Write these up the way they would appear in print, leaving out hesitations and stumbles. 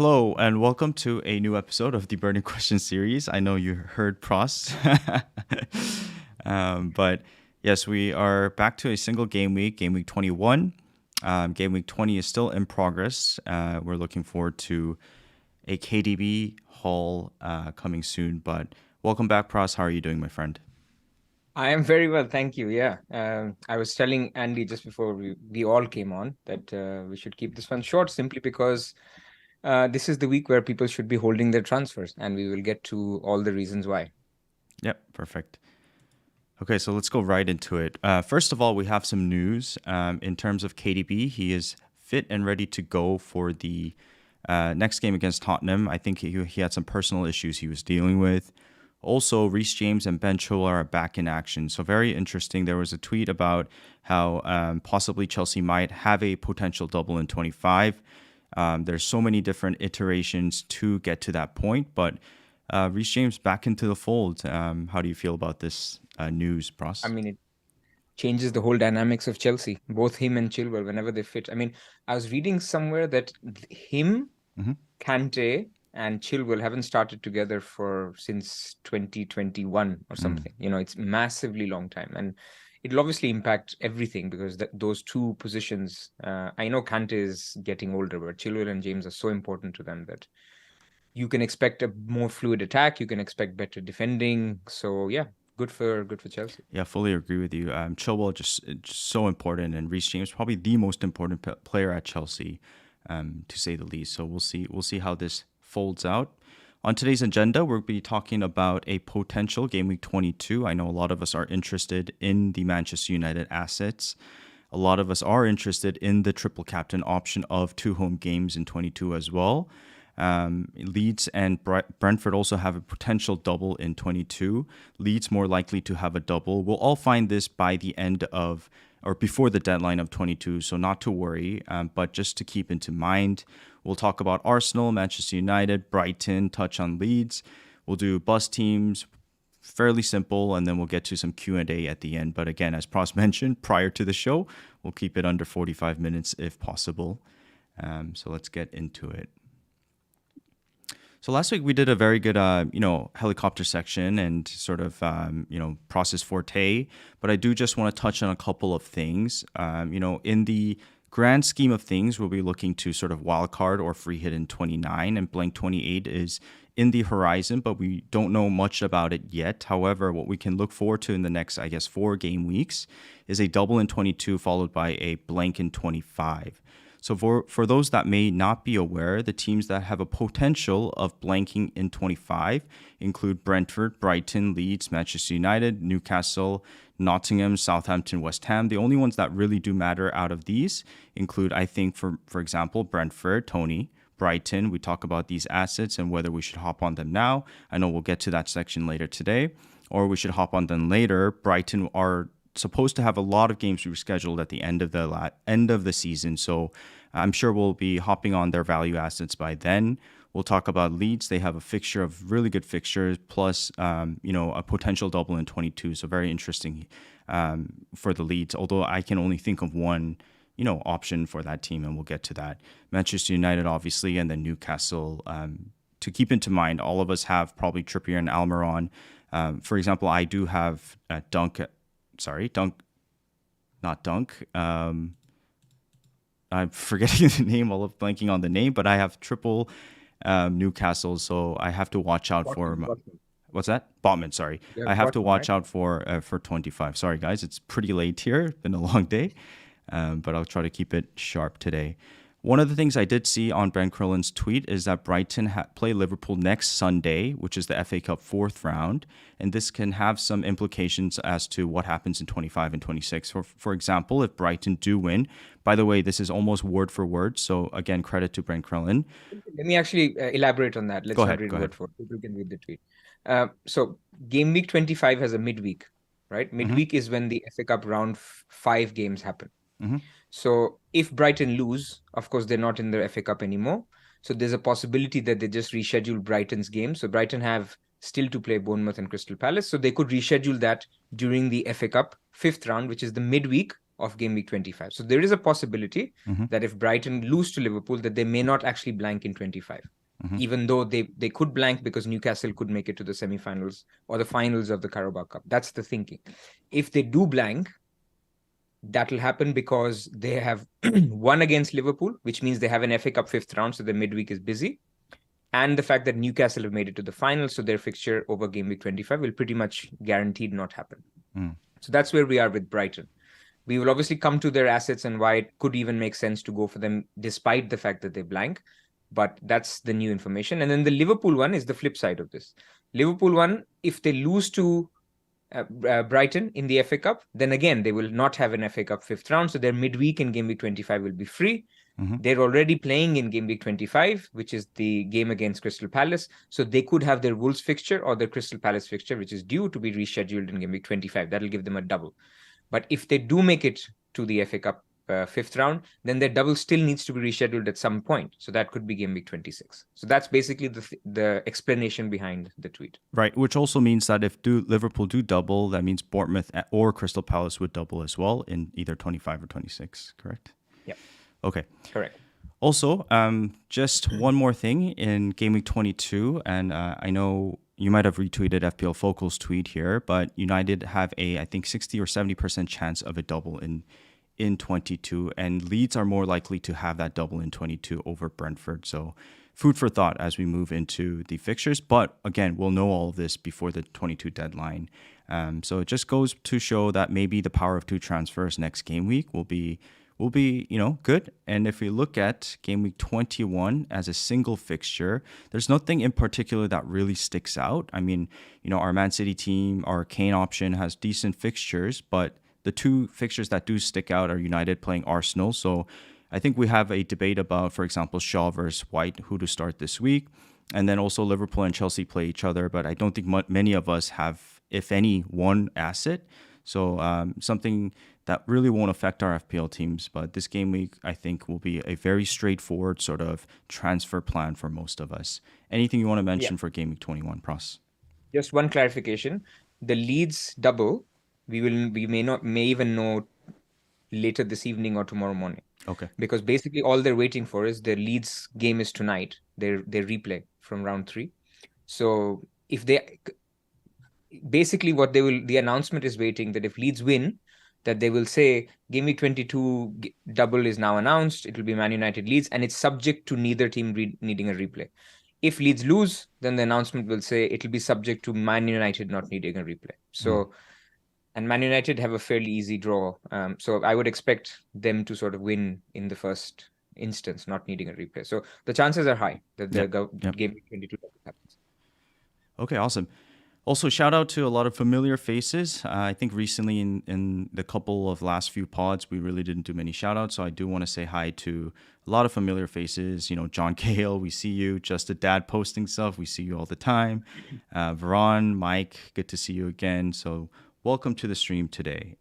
Hello and welcome to a new episode of the Burning Question series. I know you heard Pras, but yes, we are back to a single game week, game week 21. Game week 20 is still in progress. We're looking forward to a KDB haul coming soon. But welcome back, Pras. How are you doing, my friend? I am very well, thank you. Yeah, I was telling Andy just before we all came on that we should keep this one short simply because this is the week where people should be holding their transfers, and we will get to all the reasons why. Yep, perfect. Okay, so let's go right into it. First of all, we have some news in terms of KDB. He is fit and ready to go for the next game against Tottenham. I think he had some personal issues he was dealing with. Also, Reece James and Ben Chilwell are back in action. So very interesting. There was a tweet about how possibly Chelsea might have a potential double in 25. There's so many different iterations to get to that point, but Reece James back into the fold. How do you feel about this news, I Pras? mean, it changes the whole dynamics of Chelsea. Both him and Chilwell, whenever they fit. I mean, I was reading somewhere that him, Mm-hmm. Kante, and Chilwell haven't started together for since 2021 or something. It's massively long time, and it'll obviously impact everything because those two positions. I know Kante is getting older, but Chilwell and James are so important to them that you can expect a more fluid attack. You can expect better defending. So yeah, good for Chelsea. Yeah, fully agree with you. Chilwell just so important, and Reece James probably the most important player at Chelsea, to say the least. So we'll see how this folds out. On today's agenda, we'll be talking about a potential game week 22. I know a lot of us are interested in the Manchester United assets. A lot of us are interested in the triple captain option of two home games in 22 as well. Leeds and Brentford also have a potential double in 22. Leeds more likely to have a double. We'll all find this by the end of or before the deadline of 22, so not to worry, but just to keep into mind. We'll talk about Arsenal, Manchester United, Brighton, touch on Leeds. We'll do bus teams, fairly simple, and then we'll get to some Q&A at the end. But again, as Pras mentioned prior to the show, we'll keep it under 45 minutes if possible. So let's get into it. So last week we did a very good, helicopter section and sort of, process forte. But I do just want to touch on a couple of things. In the grand scheme of things, we'll be looking to sort of wildcard or free hit in 29, and blank 28 is in the horizon, but we don't know much about it yet. However, what we can look forward to in the next, 4 game weeks is a double in 22 followed by a blank in 25. So for those that may not be aware, the teams that have a potential of blanking in 25 include Brentford, Brighton, Leeds, Manchester United, Newcastle, Nottingham, Southampton, West Ham. The only ones that really do matter out of these include, I think, for example, Brentford, Tony, Brighton. We talk about these assets and whether we should hop on them now. I know we'll get to that section later today, or we should hop on them later. Brighton are supposed to have a lot of games rescheduled at the end of the season, so I'm sure we'll be hopping on their value assets by then. We'll talk about Leeds. They have a fixture of really good fixtures, plus a potential double in 22. So very interesting for the Leeds. Although I can only think of one option for that team, and we'll get to that. Manchester United, obviously, and then Newcastle. To keep into mind, all of us have probably Trippier and Almiron. For example, I do have not Dunk. I'm forgetting the name, all of blanking on the name, but I have triple Newcastle, so I have to watch out for Botman. what's that? Botman, sorry. You I have have to Botman, right? watch out for 25. Sorry, guys, it's pretty late here. It's been a long day, but I'll try to keep it sharp today. One of the things I did see on Ben Crellin's tweet is that Brighton play Liverpool next Sunday, which is the FA Cup fourth round, and this can have some implications as to what happens in 25 and 26. For example, if Brighton do win, by the way, this is almost word for word, so again, credit to Ben Crellin. Let me actually elaborate on that. Go Let's not ahead, read go ahead. word for word. People can read the tweet. So game week 25 has a midweek, right? Mm-hmm, Midweek is when the FA Cup round 5 games happen. mm-hmm, So if Brighton lose, of course, they're not in the FA Cup anymore. So there's a possibility that they just reschedule Brighton's game. So Brighton have still to play Bournemouth and Crystal Palace. So they could reschedule that during the FA Cup fifth round, which is the midweek of game week 25. So there is a possibility that if Brighton lose to Liverpool, that they may not actually blank in 25. Even though they could blank because Newcastle could make it to the semi-finals or the finals of the Carabao Cup. That's the thinking. If they do blank, that will happen because they have won against Liverpool, which means they have an FA Cup 5th round, so their midweek is busy. And the fact that Newcastle have made it to the final, so their fixture over game week 25 will pretty much guaranteed not happen. So that's where we are with Brighton. We will obviously come to their assets and why it could even make sense to go for them despite the fact that they blank. But that's the new information. And then the Liverpool one is the flip side of this. Liverpool one, if they lose to Brighton in the FA Cup, then again, they will not have an FA Cup 5th round. So their midweek and game week 25 will be free. They're already playing in game week 25, which is the game against Crystal Palace. So they could have their Wolves fixture or their Crystal Palace fixture, which is due to be rescheduled in game week 25. That'll give them a double. But if they do make it to the FA Cup 5th round, then their double still needs to be rescheduled at some point. So that could be game week 26. So that's basically the explanation behind the tweet. Right, which also means that if Liverpool do double, that means Bournemouth or Crystal Palace would double as well in either 25 or 26, correct? Yeah. Okay. Correct. Also, just one more thing in game week 22, and I know you might have retweeted FPL Focal's tweet here, but United have I think 60 or 70% chance of a double in 22, and Leeds are more likely to have that double in 22 over Brentford. So food for thought as we move into the fixtures. But again, we'll know all of this before the 22 deadline. So it just goes to show that maybe the power of 2 transfers next game week will be good. And if we look at game week 21 as a single fixture, there's nothing in particular that really sticks out. I mean, our Man City team, our Kane option has decent fixtures, but the 2 fixtures that do stick out are United playing Arsenal. So I think we have a debate about, for example, Shaw versus White, who to start this week. And then also Liverpool and Chelsea play each other, but I don't think many of us have, if any, one asset. So something that really won't affect our FPL teams. But this game week, I think, will be a very straightforward sort of transfer plan for most of us. Anything you want to mention for game week 21, Pras? Just one clarification. The Leeds double, we may even know later this evening or tomorrow morning. Okay. Because basically all they're waiting for is the Leeds game is tonight, their replay from round 3. So if they basically the announcement is waiting that if Leeds win, that they will say game week 22 double is now announced. It will be Man United Leeds, and it's subject to neither team needing a replay. If Leeds lose, then the announcement will say it will be subject to Man United not needing a replay. So, and Man United have a fairly easy draw. So I would expect them to sort of win in the first instance, not needing a replay. So the chances are high that the game week 22 happens. Okay, awesome. Also, shout out to a lot of familiar faces. I think recently in the couple of last few pods, we really didn't do many shout outs. So I do want to say hi to a lot of familiar faces. John Cahill, we see you. Just a Dad posting stuff, we see you all the time. Veron, Mike, good to see you again. So welcome to the stream today.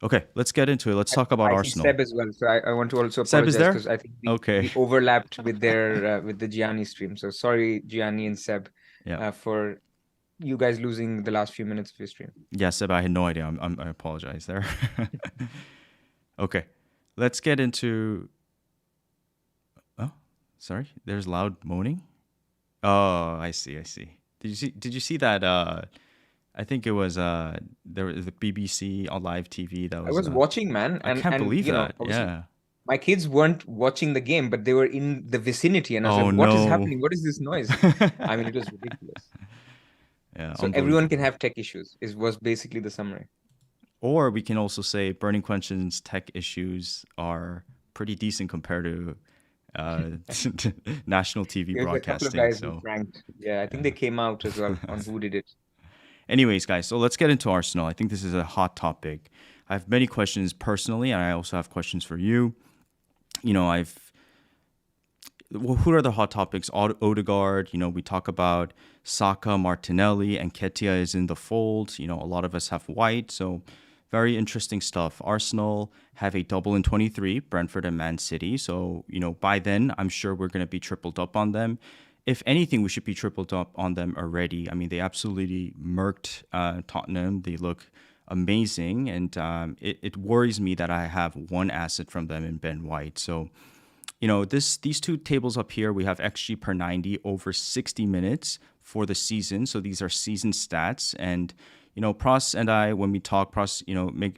Okay, let's get into it. Let's talk about Arsenal. Seb as well. So I want to also apologize because I think we overlapped with their with the Gianni stream. So sorry, Gianni and Seb. For you guys losing the last few minutes of your stream. Yeah, Seb, I had no idea. I apologize there. Okay, let's get into... Oh, sorry. There's loud moaning. Oh, I see. Did you see that? I think it was there was the BBC on live TV that was... I was watching, man. I can't believe that. Yeah. My kids weren't watching the game, but they were in the vicinity. And I was like, what is happening? What is this noise? I mean, it was ridiculous. Yeah, so everyone can have tech issues, was basically the summary. Or we can also say Burning Question's tech issues are pretty decent compared to national TV broadcasting. A couple of guys yeah, I think they came out as well on who did it. Anyways, guys, so let's get into Arsenal. I think this is a hot topic. I have many questions personally, and I also have questions for you. Who are the hot topics? Odegaard, we talk about Saka, Martinelli, and Nketiah is in the fold. A lot of us have White, so very interesting stuff. Arsenal have a double in 23, Brentford and Man City. So, by then, I'm sure we're going to be tripled up on them. If anything, we should be tripled up on them already. I mean, they absolutely murked Tottenham. They look amazing, and it worries me that I have one asset from them in Ben White. So, these two tables up here, we have XG per 90 over 60 minutes for the season. So these are season stats. And, Pras and I, when we talk, Pras,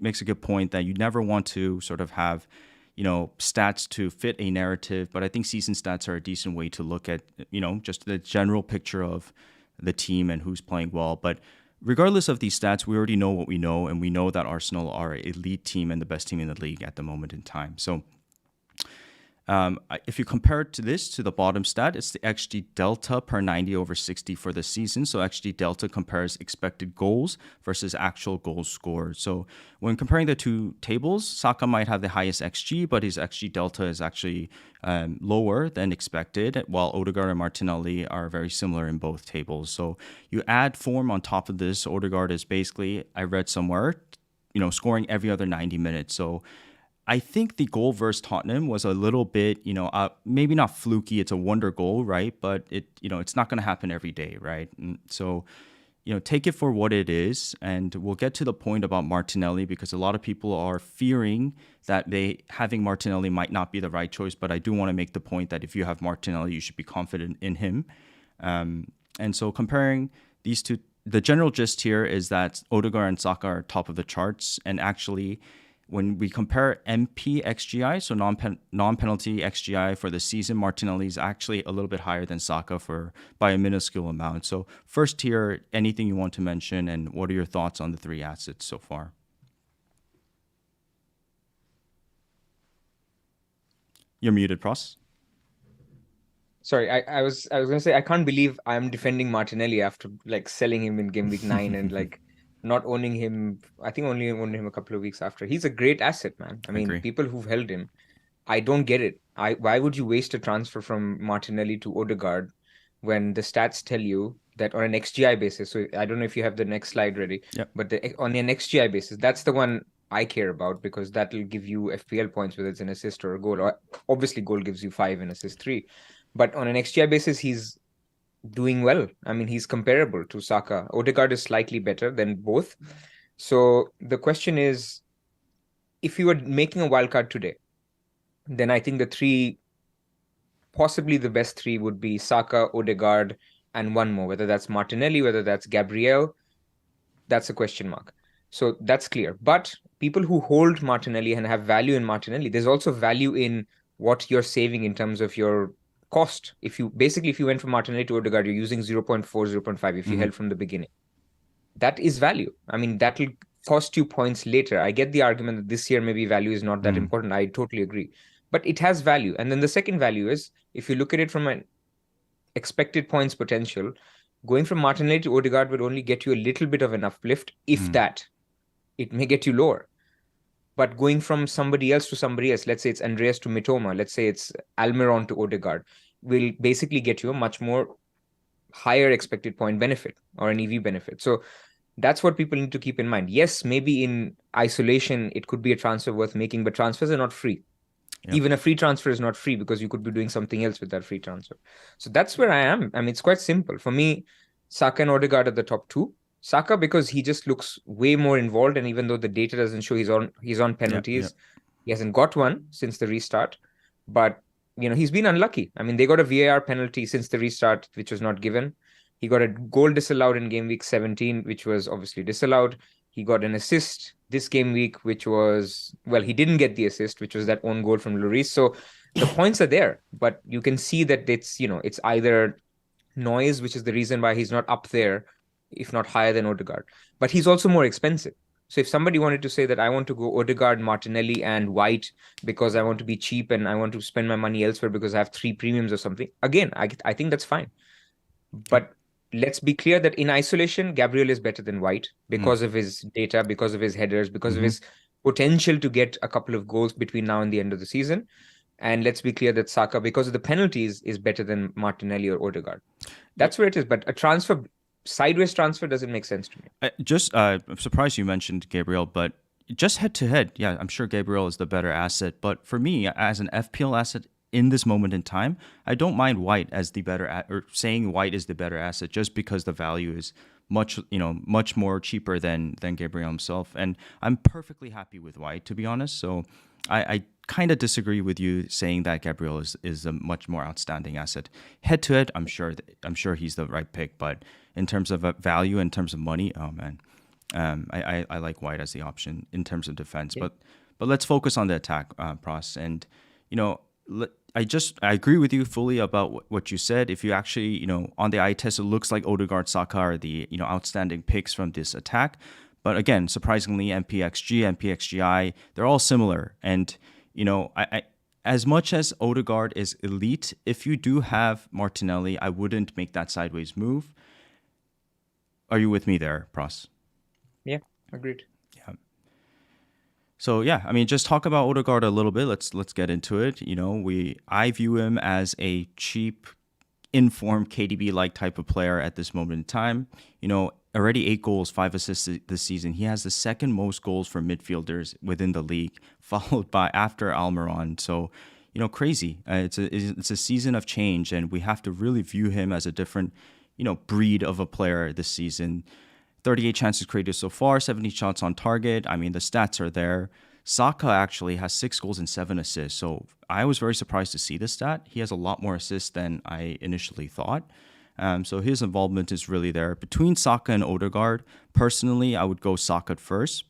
makes a good point that you never want to sort of have, stats to fit a narrative. But I think season stats are a decent way to look at, just the general picture of the team and who's playing well. But regardless of these stats, we already know what we know. And we know that Arsenal are an elite team and the best team in the league at the moment in time. So, if you compare it to the bottom stat, it's the XG delta per 90 over 60 for the season. So XG delta compares expected goals versus actual goals scored. So when comparing the two tables, Saka might have the highest XG, but his XG delta is actually lower than expected, while Odegaard and Martinelli are very similar in both tables. So you add form on top of this. Odegaard is basically, I read somewhere, scoring every other 90 minutes. So I think the goal versus Tottenham was a little bit, maybe not fluky. It's a wonder goal, right? But it's not going to happen every day, right? And so, take it for what it is. And we'll get to the point about Martinelli because a lot of people are fearing that having Martinelli might not be the right choice. But I do want to make the point that if you have Martinelli, you should be confident in him. And so comparing these two, the general gist here is that Odegaard and Saka are top of the charts. And actually, when we compare MP XGI, so non-penalty XGI for the season, Martinelli is actually a little bit higher than Saka by a minuscule amount. So first here, anything you want to mention, and what are your thoughts on the three assets so far? You're muted, Pras. Sorry, I was gonna say I can't believe I'm defending Martinelli after like selling him in game week 9 and like not owning him. I think only owned him a couple of weeks after. He's a great asset, man. I mean, people who've held him, I don't get it. Why would you waste a transfer from Martinelli to Odegaard when the stats tell you that on an XGI basis? So I don't know if you have the next slide ready, but on an XGI basis, that's the one I care about because that will give you FPL points, whether it's an assist or a goal. Or obviously, goal gives you 5 and assist 3. But on an XGI basis, he's doing well. I mean, he's comparable to Saka. Odegaard is slightly better than both. So the question is, if you were making a wildcard today, then I think possibly the best three would be Saka, Odegaard, and one more, whether that's Martinelli, whether that's Gabriel, that's a question mark. So that's clear. But people who hold Martinelli and have value in Martinelli, there's also value in what you're saving in terms of your cost. If you went from Martinelli to Odegaard, you're using 0.4, 0.5 if you held from the beginning. That is value. I mean, that will cost you points later. I get the argument that this year maybe value is not that important. I totally agree. But it has value. And then the second value is, if you look at it from an expected points potential, going from Martinelli to Odegaard would only get you a little bit of an uplift, if that. It may get you lower. But going from somebody else to somebody else, let's say it's Andreas to Mitoma, let's say it's Almiron to Odegaard, will basically get you a much more higher expected point benefit or an EV benefit. So that's what people need to keep in mind. Yes, maybe in isolation, it could be a transfer worth making, but transfers are not free. Yep. Even a free transfer is not free because you could be doing something else with that free transfer. So that's where I am. I mean, it's quite simple. For me, Saka and Odegaard are the top two. Saka because he just looks way more involved, and even though the data doesn't show he's on penalties, he hasn't got one since the restart. But he's been unlucky. I mean, they got a VAR penalty since the restart, which was not given. He got a goal disallowed in game week 17, which was obviously disallowed. He got an assist this game week, which was, well, he didn't get the assist, which was that own goal from Lloris. So the points are there, but you can see that it's either noise, which is the reason why he's not up there, if not higher than Odegaard. But he's also more expensive. So if somebody wanted to say that I want to go Odegaard, Martinelli, and White because I want to be cheap and I want to spend my money elsewhere because I have 3 premiums or something, again, I think that's fine. But let's be clear that in isolation, Gabriel is better than White because of his data, because of his headers, because of his potential to get a couple of goals between now and the end of the season. And let's be clear that Saka, because of the penalties, is better than Martinelli or Odegaard. That's where it is. But a sideways transfer doesn't make sense to me. I'm surprised you mentioned Gabriel, but just head to head, yeah, I'm sure Gabriel is the better asset. But for me, as an FPL asset in this moment in time, I don't mind White as the better or saying White is the better asset just because the value is much more cheaper than Gabriel himself. And I'm perfectly happy with White, to be honest. So I kind of disagree with you saying that Gabriel is a much more outstanding asset. Head to head, I'm sure he's the right pick, but in terms of value, in terms of money, oh man, I like White as the option in terms of defense. Yeah. But let's focus on the attack, Pras. And I agree with you fully about what you said. If you actually, on the eye test, it looks like Odegaard, Saka are the outstanding picks from this attack. But again, surprisingly, MPXG, MPXGI, they're all similar. And I as much as Odegaard is elite, if you do have Martinelli, I wouldn't make that sideways move. Are you with me there, Pras? Yeah, agreed. Yeah. So yeah, I mean, just talk about Odegaard a little bit. Let's get into it. I view him as a cheap, informed KDB-like type of player at this moment in time. Already 8 goals, 5 assists this season. He has the second most goals for midfielders within the league, followed by after Almiron. So, crazy. It's a season of change, and we have to really view him as a different, breed of a player this season. 38 chances created so far, 70 shots on target. I mean, the stats are there. Saka actually has 6 goals and 7 assists. So I was very surprised to see this stat. He has a lot more assists than I initially thought. So his involvement is really there. Between Saka and Odegaard, personally, I would go Saka first.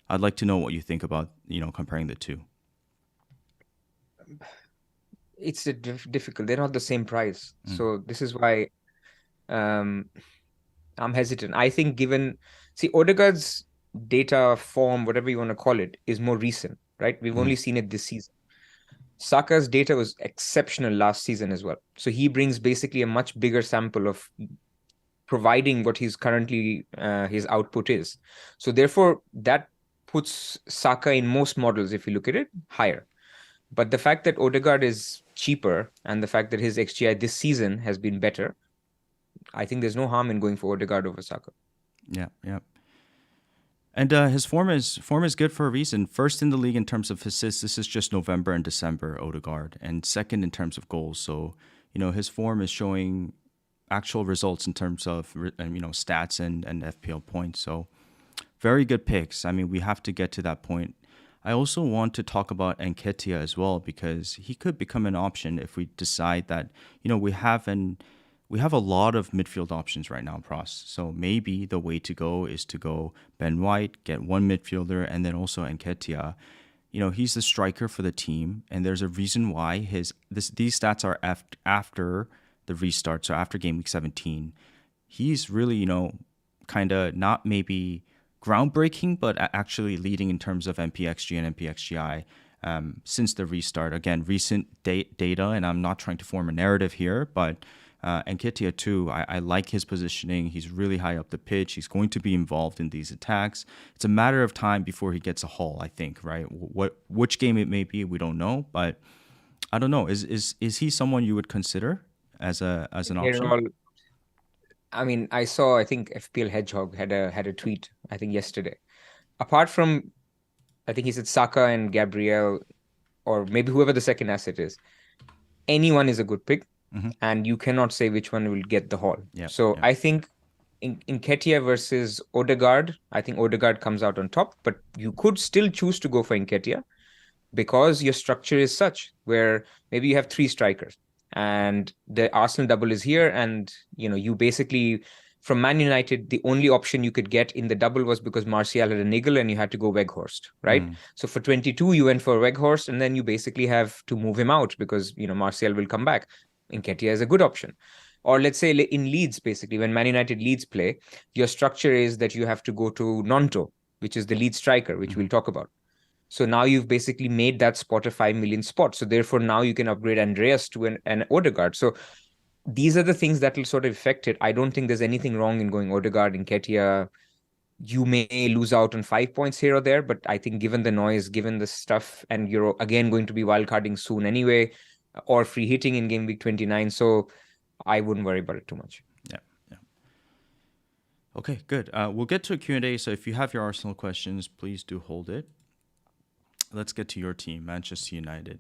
I'd like to know what you think about, comparing the two. It's difficult. They're not the same price. So this is why I'm hesitant. I think Odegaard's data, form, whatever you want to call it, is more recent, right? We've only seen it this season. Saka's data was exceptional last season as well. So he brings basically a much bigger sample of providing what he's currently, his output is. So therefore, that puts Saka in most models, if you look at it, higher. But the fact that Odegaard is cheaper and the fact that his XGI this season has been better, I think there's no harm in going for Odegaard over Saka. Yeah. And his form is good for a reason. First in the league in terms of assists, this is just November and December, Odegaard. And second in terms of goals. So, his form is showing actual results in terms of, stats and FPL points. So very good picks. I mean, we have to get to that point. I also want to talk about Nketiah as well, because he could become an option if we decide that, we have a lot of midfield options right now, Pras. So maybe the way to go is to go Ben White, get one midfielder, and then also Nketiah. He's the striker for the team, and there's a reason why these stats are after the restart, so after game week 17. He's really, kind of not maybe groundbreaking, but actually leading in terms of MPXG and MPXGI since the restart. Again, recent data, and I'm not trying to form a narrative here, but Nketiah too, I like his positioning. He's really high up the pitch. He's going to be involved in these attacks. It's a matter of time before he gets a haul, I think, right? Which game it may be, we don't know, but I don't know. Is he someone you would consider as an option? I think FPL Hedgehog had a tweet, I think yesterday. Apart from, I think he said Saka and Gabriel, or maybe whoever the second asset is, anyone is a good pick. And you cannot say which one will get the haul. I think in Nketiah versus Odegaard, I think Odegaard comes out on top, but you could still choose to go for Nketiah because your structure is such where maybe you have 3 strikers and the Arsenal double is here, and you basically, from Man United, the only option you could get in the double was because Martial had a niggle and you had to go Weghorst, right? So for 22, you went for Weghorst, and then you basically have to move him out because Martial will come back. Nketiah is a good option. Or let's say in Leeds, basically, when Man United Leeds play, your structure is that you have to go to Nonto, which is the lead striker, which we'll talk about. So now you've basically made that spot a 5 million spot. So therefore now you can upgrade Andreas to an Odegaard. So these are the things that will sort of affect it. I don't think there's anything wrong in going Odegaard and Nketiah. You may lose out on 5 points here or there, but I think given the noise, given the stuff, and you're again going to be wildcarding soon anyway, or free hitting in game week 29. So I wouldn't worry about it too much. Yeah. Okay, good. We'll get to a Q&A. So if you have your Arsenal questions, please do hold it. Let's get to your team, Manchester United.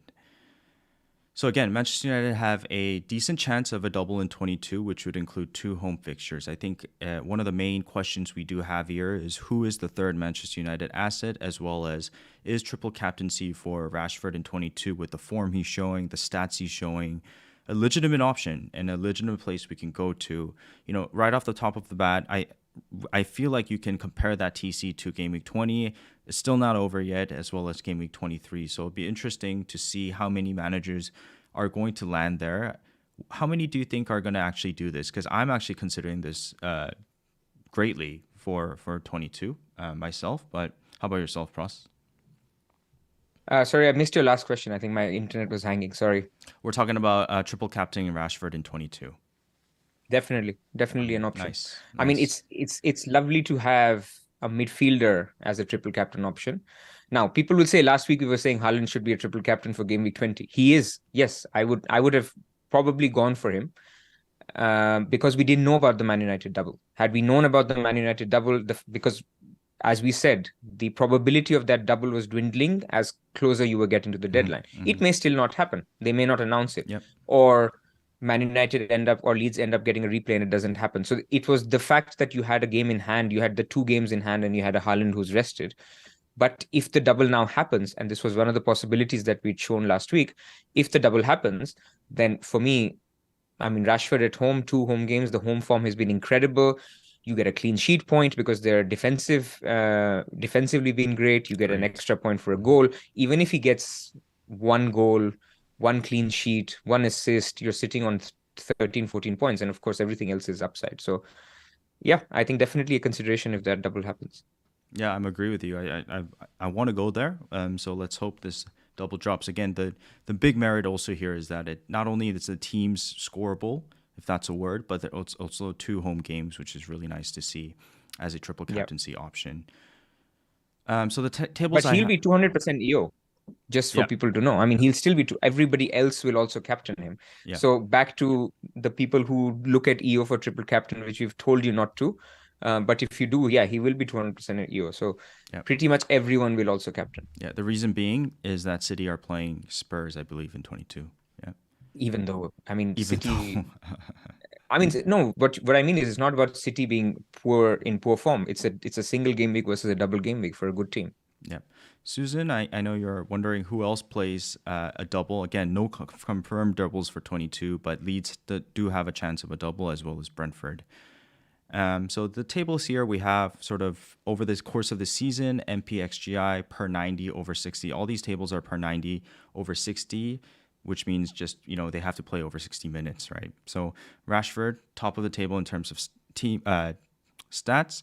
So again, Manchester United have a decent chance of a double in 22, which would include 2 home fixtures. I think one of the main questions we do have here is who is the third Manchester United asset, as well as is triple captaincy for Rashford in 22 with the form he's showing, the stats he's showing, a legitimate option and a legitimate place we can go to. Right off the top of the bat, I feel like you can compare that TC to Game Week 20. It's still not over yet, as well as Game Week 23. So it'll be interesting to see how many managers are going to land there. How many do you think are going to actually do this? Because I'm actually considering this greatly for 22 myself. But how about yourself, Pras? Sorry, I missed your last question. I think my internet was hanging. Sorry. We're talking about triple captaining Rashford in 22. Definitely an option. Nice. I mean, it's lovely to have a midfielder as a triple captain option. Now, people will say last week we were saying Haaland should be a triple captain for Game Week 20. He is. Yes, I would have probably gone for him because we didn't know about the Man United double. Had we known about the Man United double, because as we said, the probability of that double was dwindling as closer you were getting to the deadline. It may still not happen. They may not announce it. Yep. Or Man United end up or Leeds end up getting a replay and it doesn't happen. So it was the fact that you had a game in hand, you had the 2 games in hand, and you had a Haaland who's rested. But if the double now happens, and this was one of the possibilities that we'd shown last week, if the double happens, then for me, I mean, Rashford at home, 2 home games, the home form has been incredible. You get a clean sheet point because they're defensively being great. You get an extra point for a goal. Even if he gets 1 goal, 1 clean sheet, 1 assist, you're sitting on 13, 14 points. And of course, everything else is upside. So yeah, I think definitely a consideration if that double happens. Yeah, I'm agree with you. I want to go there. So let's hope this double drops. Again, the big merit also here is that it not only is the team's scoreable, if that's a word, but it's also 2 home games, which is really nice to see as a triple captaincy option. So the tables. But he'll be 200% EO. Just for people to know. I mean, he'll still be everybody else will also captain him. Yeah. So back to the people who look at EO for triple captain, which we've told you not to. But if you do, he will be 200% at EO. So pretty much everyone will also captain. Yeah. The reason being is that City are playing Spurs, I believe, in 22. Yeah. Even though, I mean, City. I mean, no, but what I mean is it's not about City being in poor form. It's a single game week versus a double game week for a good team. Yeah. Susan, I know you're wondering who else plays a double. Again, no confirmed doubles for 22, but Leeds do have a chance of a double as well as Brentford. So the tables here we have sort of over the course of the season, MPXGI per 90 over 60. All these tables are per 90 over 60, which means just, they have to play over 60 minutes, right? So Rashford, top of the table in terms of team stats,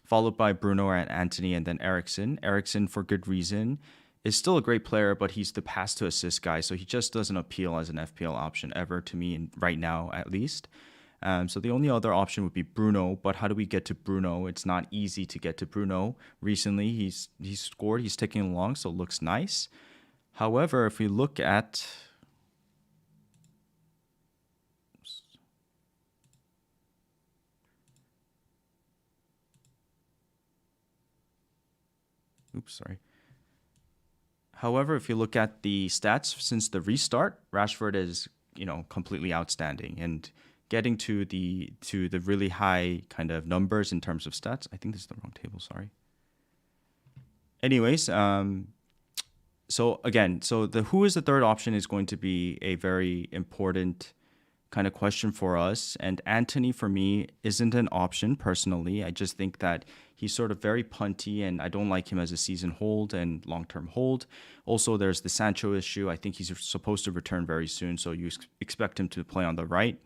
followed by Bruno and Antony, and then Eriksen. Eriksen, for good reason, is still a great player, but he's the pass to assist guy, so he just doesn't appeal as an FPL option ever to me, right now at least. So the only other option would be Bruno, but how do we get to Bruno? It's not easy to get to Bruno. Recently, he's scored, he's ticking along, so it looks nice. However, if we look at... However, if you look at the stats since the restart, Rashford is, completely outstanding and getting to the really high kind of numbers in terms of stats. I think this is the wrong table. Sorry. Anyways, so again, who is the third option is going to be a very important kind of question for us. And Antony, for me, isn't an option personally. I just think that he's sort of very punty, and I don't like him as a season hold and long-term hold. Also, there's the Sancho issue. I think he's supposed to return very soon, so you expect him to play on the right.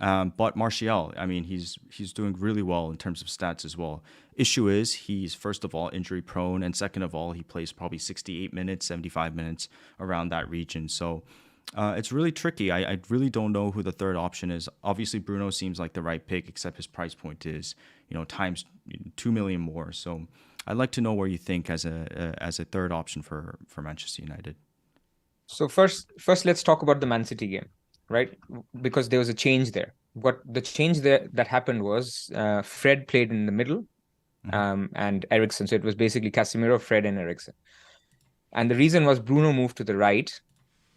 But Martial, I mean, he's doing really well in terms of stats as well. Issue is he's, first of all, injury prone, and second of all, he plays probably 68 minutes, 75 minutes around that region. So it's really tricky. I really don't know who the third option is. Obviously, Bruno seems like the right pick, except his price point is, times 2 million more. So I'd like to know where you think as a third option for Manchester United. So first, let's talk about the Man City game, right? Because there was a change there. What the change there that happened was Fred played in the middle, and Eriksen. So it was basically Casemiro, Fred, and Eriksen. And the reason was Bruno moved to the right,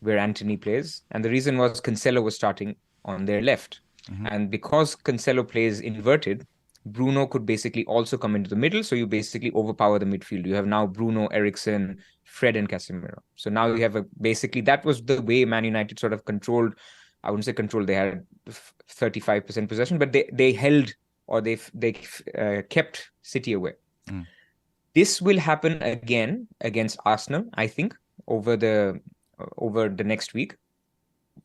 where Antony plays. And the reason was Cancelo was starting on their left. Mm-hmm. And because Cancelo plays inverted, Bruno could basically also come into the middle. So you basically overpower the midfield. You have now Bruno, Eriksen, Fred, and Casemiro. So now you have basically that was the way Man United sort of controlled. I wouldn't say controlled. They had 35% possession, but they held or they kept City away. Mm. This will happen again against Arsenal, I think, over the next week,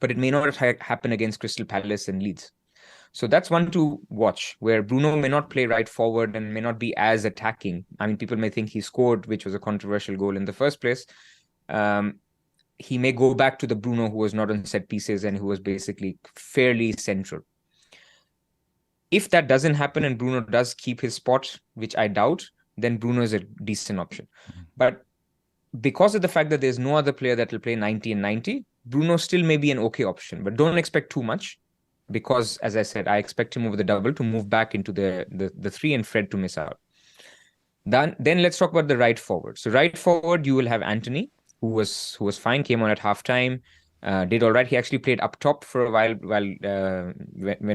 but it may not happen against Crystal Palace and Leeds. So that's one to watch, where Bruno may not play right forward and may not be as attacking. I mean, people may think he scored, which was a controversial goal in the first place. He may go back to the Bruno who was not on set pieces and who was basically fairly central. If that doesn't happen and Bruno does keep his spot, which I doubt, then Bruno is a decent option. Mm-hmm. But because of the fact that there's no other player that will play 90 and 90, Bruno still may be an okay option, but don't expect too much because, as I said, I expect him over the double to move back into the 3 and Fred to miss out. Then let's talk about the right forward. So right forward, you will have Antony, who was fine, came on at halftime, did all right. He actually played up top for a while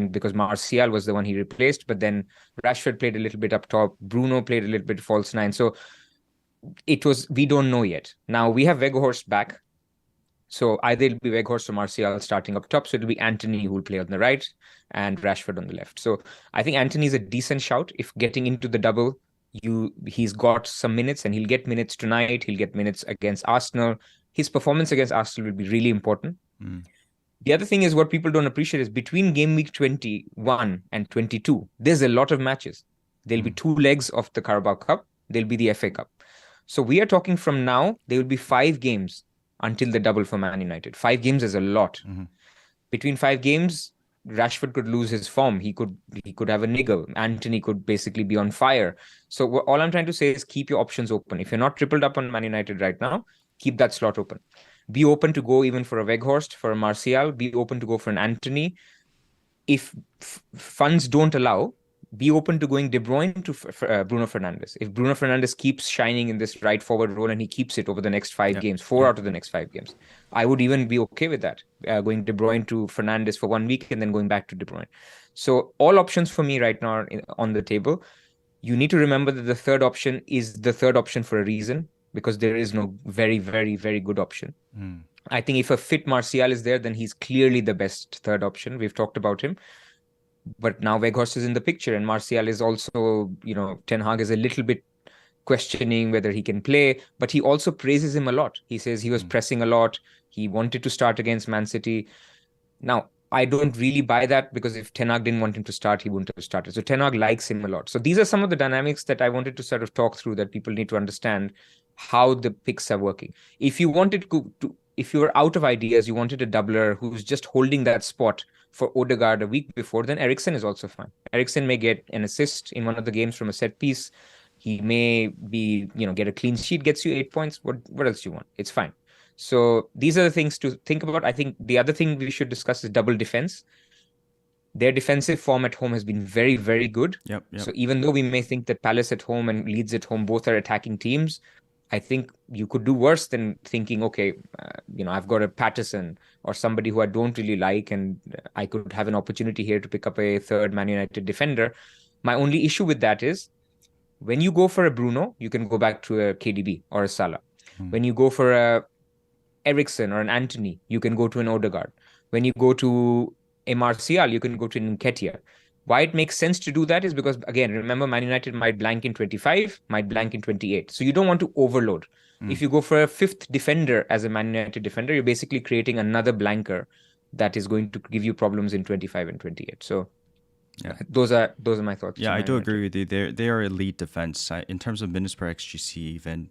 because Martial was the one he replaced, but then Rashford played a little bit up top. Bruno played a little bit false nine. So we don't know yet. Now we have Weghorst back. So either it'll be Weghorst or Martial starting up top. So it'll be Antony who will play on the right and Rashford on the left. So I think Antony is a decent shout. If getting into the double, he's got some minutes and he'll get minutes tonight. He'll get minutes against Arsenal. His performance against Arsenal will be really important. Mm. The other thing is what people don't appreciate is between game week 21 and 22, there's a lot of matches. There'll be 2 legs of the Carabao Cup. There'll be the FA Cup. So we are talking from now, there will be 5 games until the double for Man United. 5 games is a lot. Mm-hmm. Between 5 games, Rashford could lose his form. He could have a niggle. Antony could basically be on fire. So all I'm trying to say is keep your options open. If you're not tripled up on Man United right now, keep that slot open. Be open to go even for a Weghorst, for a Martial. Be open to go for an Antony. If funds don't allow, be open to going De Bruyne to Bruno Fernandes. If Bruno Fernandes keeps shining in this right forward role and he keeps it over the next 5 games, 4 out of the next 5 games, I would even be okay with that. Going De Bruyne to Fernandes for 1 week and then going back to De Bruyne. So all options for me right now are on the table. You need to remember that the third option is the third option for a reason, because there is no very, very, very good option. Mm. I think if a fit Martial is there, then he's clearly the best third option. We've talked about him. But now Weghorst is in the picture and Martial is also, Ten Hag is a little bit questioning whether he can play, but he also praises him a lot. He says he was pressing a lot. He wanted to start against Man City. Now, I don't really buy that because if Ten Hag didn't want him to start, he wouldn't have started. So Ten Hag likes him a lot. So these are some of the dynamics that I wanted to sort of talk through that people need to understand how the picks are working. If you wanted if you were out of ideas, you wanted a doubler who's just holding that spot for Odegaard a week before, then Eriksen is also fine. Eriksen may get an assist in one of the games from a set piece. He may be, get a clean sheet, gets you 8 points. What else do you want? It's fine. So these are the things to think about. I think the other thing we should discuss is double defense. Their defensive form at home has been very, very good. Yep. So even though we may think that Palace at home and Leeds at home both are attacking teams, I think you could do worse than thinking, okay, I've got a Patterson or somebody who I don't really like, and I could have an opportunity here to pick up a third Man United defender. My only issue with that is when you go for a Bruno, you can go back to a KDB or a Salah. When you go for a Eriksen or an Antony, you can go to an Odegaard. When you go to a Martial, you can go to an Nketiah. Why it makes sense to do that is because, again, remember, Man United might blank in 25, might blank in 28. So you don't want to overload. If you go for a 5th defender as a Man United defender, you're basically creating another blanker that is going to give you problems in 25 and 28. So those are my thoughts. Yeah, I do agree with you. They are elite defense. In terms of minutes per XGC, even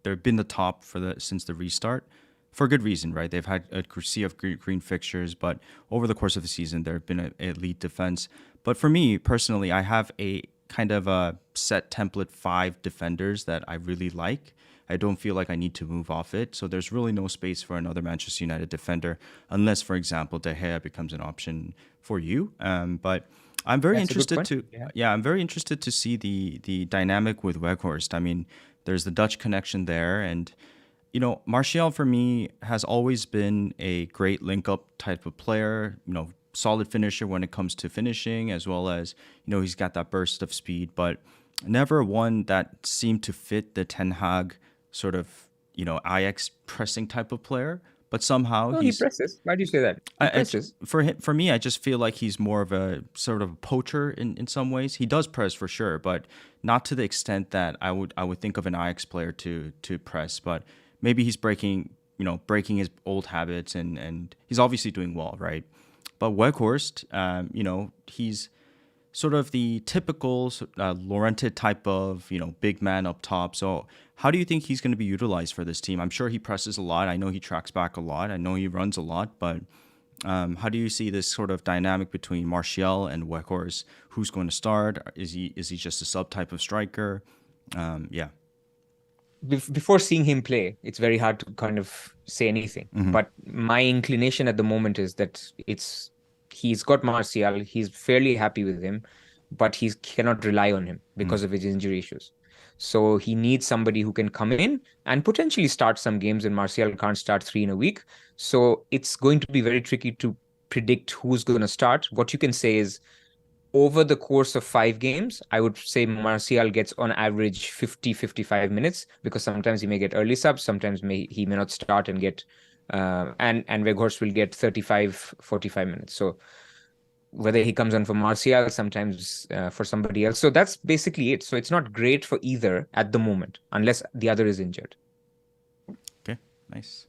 they've been the top since the restart. For good reason, right? They've had a sea of green fixtures, but over the course of the season, there have been an elite defense. But for me, personally, I have a kind of a set template 5 defenders that I really like. I don't feel like I need to move off it. So there's really no space for another Manchester United defender, unless, for example, De Gea becomes an option for you. But I'm very interested I'm very interested to see the dynamic with Weghorst. I mean, there's the Dutch connection there, and Martial for me has always been a great link up type of player, solid finisher when it comes to finishing, as well as, he's got that burst of speed, but never one that seemed to fit the Ten Hag sort of, Ajax pressing type of player. But somehow No, he he's presses. Why do you say that? He presses. for me, I just feel like he's more of a sort of a poacher in some ways. He does press for sure, but not to the extent that I would think of an Ajax player to press. But maybe he's breaking his old habits, and he's obviously doing well, right? But Weghorst, he's sort of the typical Lorente type of big man up top. So how do you think he's going to be utilized for this team? I'm sure he presses a lot. I know he tracks back a lot. I know he runs a lot. But how do you see this sort of dynamic between Martial and Weghorst? Who's going to start? Is he just a sub type of striker? Yeah. Before seeing him play, it's very hard to kind of say anything. But my inclination at the moment is that he's got Martial. He's fairly happy with him, but he cannot rely on him because of his injury issues. So he needs somebody who can come in and potentially start some games, and Martial can't start 3 in a week. So it's going to be very tricky to predict who's going to start. What you can say is, over the course of 5 games, I would say Martial gets on average 50-55 minutes, because sometimes he may get early subs, sometimes he may not start and get and Weghorst will get 35-45 minutes. So whether he comes on for Martial, sometimes for somebody else. So that's basically it. So it's not great for either at the moment, unless the other is injured. Okay, nice.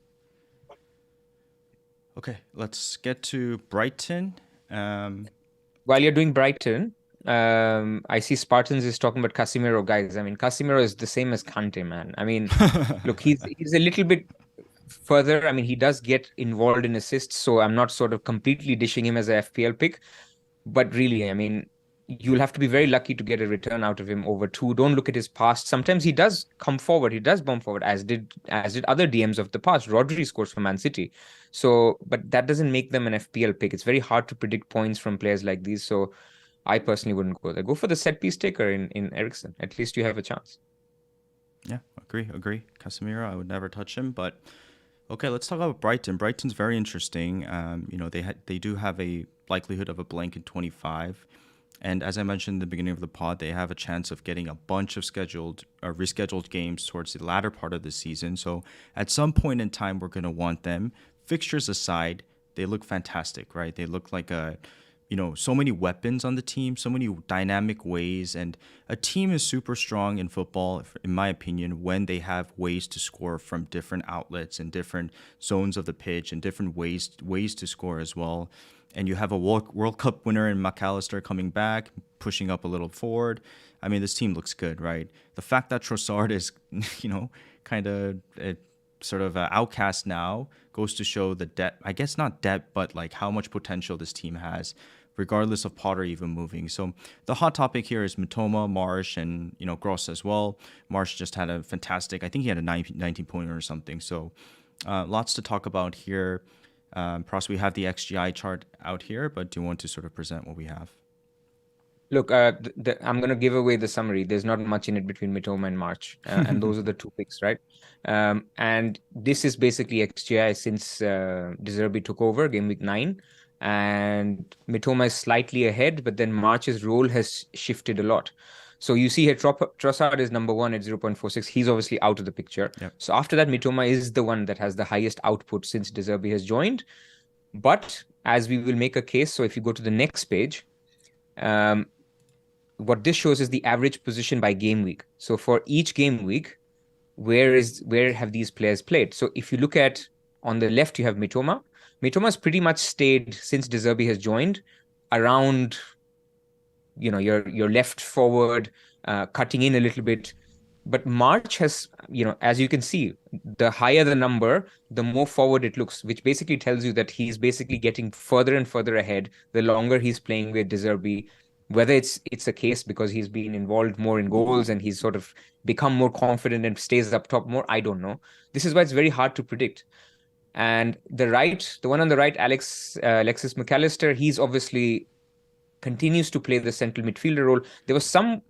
Okay, let's get to Brighton. While you're doing Brighton, I see Spartans is talking about Casemiro, guys. I mean, Casemiro is the same as Kante, man. I mean, look, he's a little bit further. I mean, he does get involved in assists, so I'm not sort of completely dishing him as a FPL pick. But really, I mean, you'll have to be very lucky to get a return out of him over 2. Don't look at his past. Sometimes he does come forward. He does bump forward, as did other DMs of the past. Rodri scores for Man City. So, but that doesn't make them an FPL pick. It's very hard to predict points from players like these. So I personally wouldn't go there. Go for the set piece taker in Eriksen. At least you have a chance. Yeah, agree. Casemiro, I would never touch him. But okay, let's talk about Brighton. Brighton's very interesting. They do have a likelihood of a blank in 25. And as I mentioned in the beginning of the pod, they have a chance of getting a bunch of rescheduled games towards the latter part of the season. So at some point in time, we're going to want them. Fixtures aside, they look fantastic, right? They look like so many weapons on the team, so many dynamic ways. And a team is super strong in football, in my opinion, when they have ways to score from different outlets and different zones of the pitch and different ways to score as well. And you have a World Cup winner in McAllister coming back, pushing up a little forward. I mean, this team looks good, right? The fact that Trossard is, kind of sort of outcast now goes to show the depth. I guess not depth, but like how much potential this team has, regardless of Potter even moving. So the hot topic here is Mitoma, Marsh, and Gross as well. Marsh just had a fantastic. I think he had a 19-pointer or something. So lots to talk about here. Pras, we have the XGI chart out here, but do you want to sort of present what we have? Look, I'm going to give away the summary. There's not much in it between Mitoma and March, and those are the 2 picks, right? And this is basically XGI since De Zerbi took over Gameweek 9, and Mitoma is slightly ahead, but then March's role has shifted a lot. So you see here, Trossard is number 1 at 0.46. He's obviously out of the picture. Yep. So after that, Mitoma is the one that has the highest output since De Zerbi has joined. But as we will make a case, so if you go to the next page, what this shows is the average position by game week. So for each game week, where have these players played? So if you look at on the left, you have Mitoma. Mitoma's pretty much stayed since De Zerbi has joined around, your left forward, cutting in a little bit. But March has, as you can see, the higher the number, the more forward it looks, which basically tells you that he's basically getting further and further ahead the longer he's playing with De Zerbi. Whether it's a case because he's been involved more in goals and he's sort of become more confident and stays up top more, I don't know. This is why it's very hard to predict. And the one on the right, Alexis McAllister, he's obviously continues to play the central midfielder role. There was some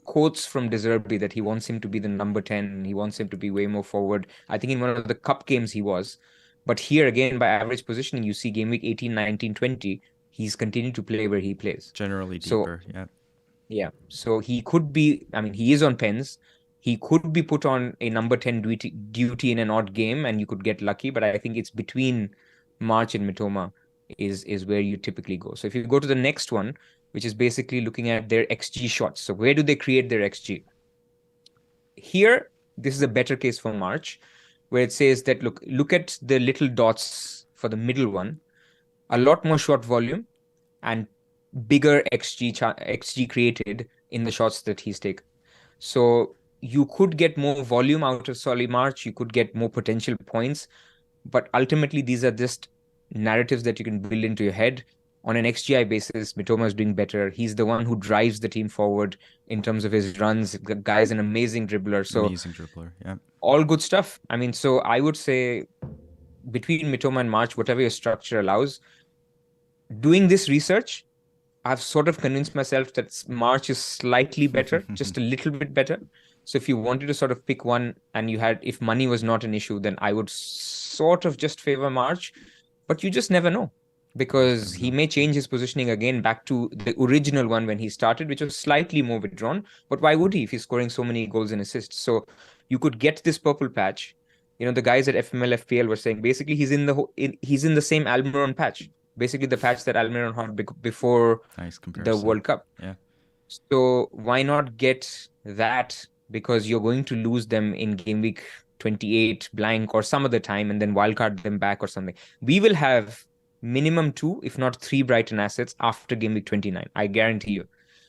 quotes from De Zerbi that he wants him to be the number 10. He wants him to be way more forward. I think in one of the cup games he was. But here again, by average positioning, you see game week 18, 19, 20, he's continued to play where he plays. Generally So deeper, yeah. yeah. So he could be, I mean, he is on pens. He could be put on a number 10 duty in an odd game and you could get lucky. But I think it's between March and Mitoma is where you typically go. So if you go to the next one, which is basically looking at their XG shots. So where do they create their XG? Here, this is a better case for March, where it says that, look at the little dots for the middle one, a lot more shot volume and bigger XG created in the shots that he's taken. So you could get more volume out of Solly March. You could get more potential points. But ultimately, these are just narratives that you can build into your head. On an XGI basis, Mitoma is doing better. He's the one who drives the team forward in terms of his runs. The guy is an amazing dribbler. So amazing dribbler, yeah. All good stuff. I mean, so I would say between Mitoma and March, whatever your structure allows, doing this research, I've sort of convinced myself that March is slightly better, just a little bit better. So if you wanted to sort of pick one and if money was not an issue, then I would sort of just favor March. But you just never know, because he may change his positioning again back to the original one when he started, which was slightly more withdrawn. But why would he if he's scoring so many goals and assists? So you could get this purple patch. The guys at FML, FPL were saying basically he's in the same Almiron patch. Basically the patch that Almiron had before the World Cup. Yeah. So why not get that? Because you're going to lose them in game week 28 blank or some other time and then wildcard them back or something. We will have minimum 2, if not 3 Brighton assets after game week 29. I guarantee you.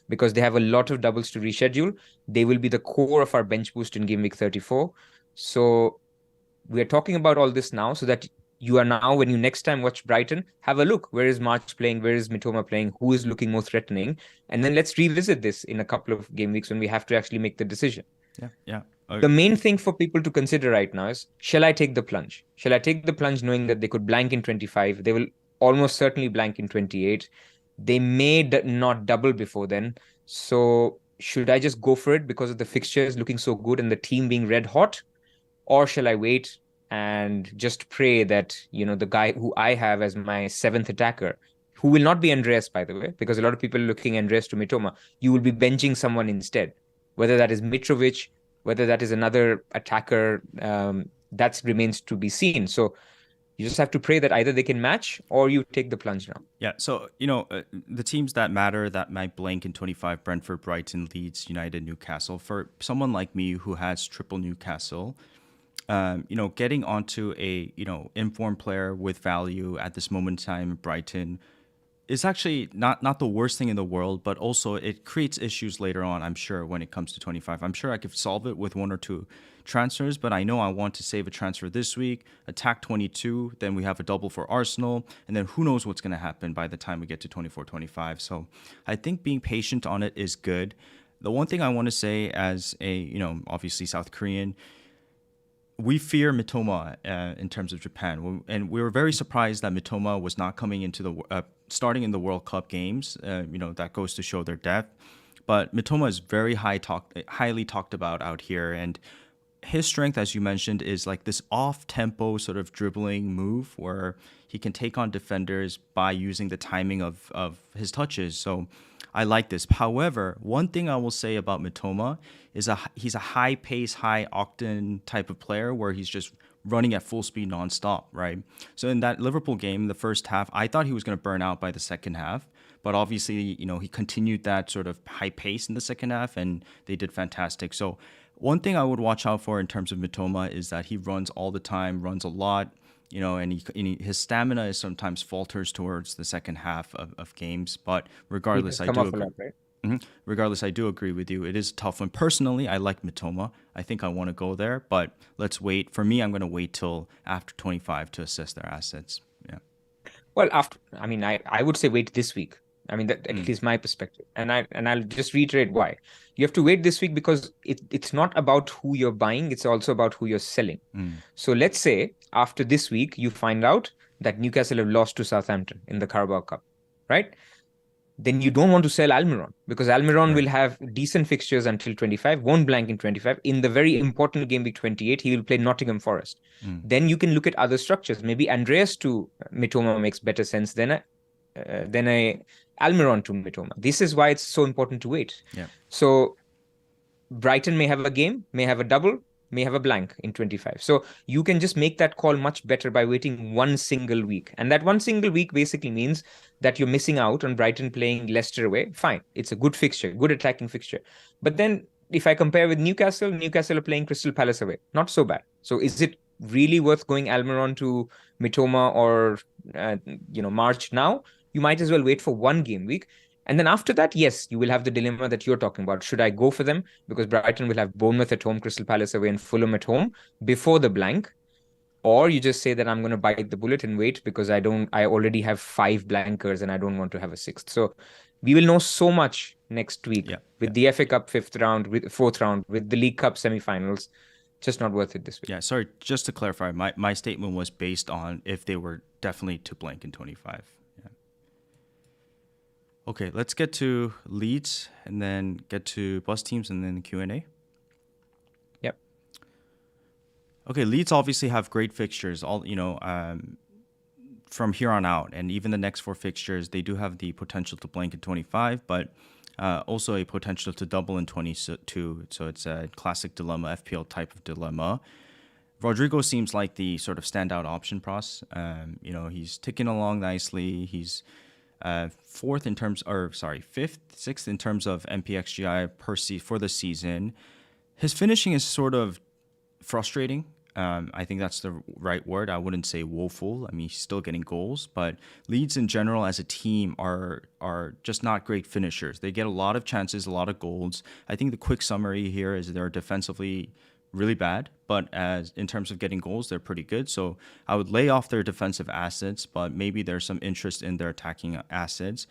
Because they have a lot of doubles to reschedule. They will be the core of our bench boost in game week 34. So we are talking about all this now so that you are now, when you next time watch Brighton, have a look. Where is March playing? Where is Mitoma playing? Who is looking more threatening? And then let's revisit this in a couple of game weeks when we have to actually make the decision. Yeah. Okay. The main thing for people to consider right now is, shall I take the plunge? Shall I take the plunge knowing that they could blank in 25? They will almost certainly blank in 28. They may not double before then. So should I just go for it because of the fixtures looking so good and the team being red hot? Or shall I wait and just pray that, the guy who I have as my 7th attacker, who will not be Andreas, by the way, because a lot of people are looking Andreas to Mitoma, you will be benching someone instead, whether that is Mitrovic, whether that is another attacker, that remains to be seen. So you just have to pray that either they can match or you take the plunge now. Yeah, so, the teams that matter that might blank in 25, Brentford, Brighton, Leeds, United, Newcastle, for someone like me who has triple Newcastle, getting onto a, informed player with value at this moment in time in Brighton is actually not the worst thing in the world, but also it creates issues later on, I'm sure, when it comes to 25. I'm sure I could solve it with 1 or 2 transfers, but I know I want to save a transfer this week, attack 22, then we have a double for Arsenal, and then who knows what's going to happen by the time we get to 24, 25. So I think being patient on it is good. The one thing I want to say as a, obviously South Korean, we fear Mitoma in terms of Japan, and we were very surprised that Mitoma was not coming into the starting in the World Cup games. That goes to show their depth. But Mitoma is very highly talked about out here, and his strength, as you mentioned, is like this off-tempo sort of dribbling move where he can take on defenders by using the timing of his touches. So I like this. However, one thing I will say about Mitoma is he's a high-pace, high-octane type of player where he's just running at full speed nonstop, right? So in that Liverpool game, the first half, I thought he was going to burn out by the second half. But obviously, he continued that sort of high pace in the second half, and they did fantastic. So one thing I would watch out for in terms of Mitoma is that he runs all the time, runs a lot, and his stamina is sometimes falters towards the second half of games. But regardless, I do agree. Regardless, I do agree with you. It is a tough one. Personally, I like Mitoma. I think I want to go there, but let's wait. For me, I'm going to wait till after 25 to assess their assets. Yeah. Well, I would say wait this week. That at least my perspective. And I'll just reiterate why. You have to wait this week because it's not about who you're buying. It's also about who you're selling. So let's say after this week, you find out that Newcastle have lost to Southampton in the Carabao Cup, right? then you don't want to sell Almiron, because Almiron Right. will have decent fixtures until 25, won't blank in 25. In the very important game week 28, he will play Nottingham Forest. Mm. Then you can look at other structures. Maybe Andreas to Mitoma makes better sense than a Almiron to Mitoma. This is why it's so important to wait. Yeah. So Brighton may have a game, may have a double, may have a blank in 25. So you can just make that call much better by waiting one single week. And that one single week basically means that you're missing out on Brighton playing Leicester away. Fine. It's a good fixture, good attacking fixture. But then if I compare with Newcastle, Newcastle are playing Crystal Palace away. Not so bad. So is it really worth going Almiron to Mitoma or March now? You might as well wait for one game week. And then after that, yes, you will have the dilemma that you're talking about. Should I go for them? Because Brighton will have Bournemouth at home, Crystal Palace away, and Fulham at home before the blank. Or you just say that I'm going to bite the bullet and wait because I already have 5 blankers and I don't want to have a 6th. So we will know so much next week with the FA Cup 5th round, with 4th round, with the League Cup semifinals. Just not worth it this week. Yeah, sorry, just to clarify, my statement was based on if they were definitely to blank in 25. Yeah. Okay, let's get to Leeds and then get to bus teams and then the Q&A. Yep. Okay, Leeds obviously have great fixtures, from here on out, and even the next 4 fixtures, they do have the potential to blank in 25, but also a potential to double in 22. So it's a classic dilemma, FPL type of dilemma. Rodrigo seems like the sort of standout option, Pras. He's ticking along nicely. He's fifth, sixth in terms of MPXGI for the season. His finishing is sort of frustrating. I think that's the right word. I wouldn't say woeful. I mean, he's still getting goals, but Leeds in general as a team are just not great finishers. They get a lot of chances, a lot of goals. I think the quick summary here is they're defensively really bad, but as in terms of getting goals, they're pretty good. So I would lay off their defensive assets, but maybe there's some interest in their attacking assets.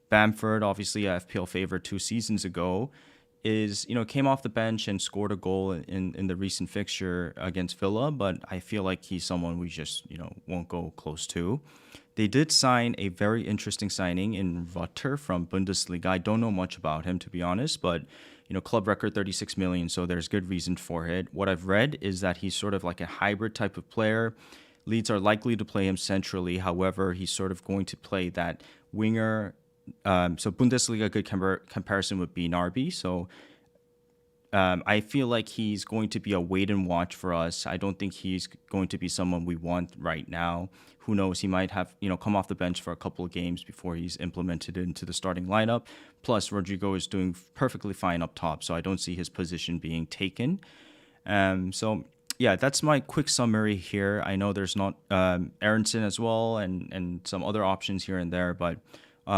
Bamford, obviously a FPL favorite 2 seasons ago, came off the bench and scored a goal in the recent fixture against Villa, but I feel like he's someone we just, won't go close to. They did sign a very interesting signing in Rutter from Bundesliga. I don't know much about him, to be honest, but, club record 36 million, so there's good reason for it. What I've read is that he's sort of like a hybrid type of player. Leeds are likely to play him centrally. However, he's sort of going to play that winger. So Bundesliga, good comparison would be Narby. So I feel like he's going to be a wait and watch for us. I don't think he's going to be someone we want right now. Who knows? He might have, come off the bench for a couple of games before he's implemented into the starting lineup. Plus, Rodrigo is doing perfectly fine up top, so I don't see his position being taken. Yeah, that's my quick summary here. I know there's not Aronson as well and some other options here and there, but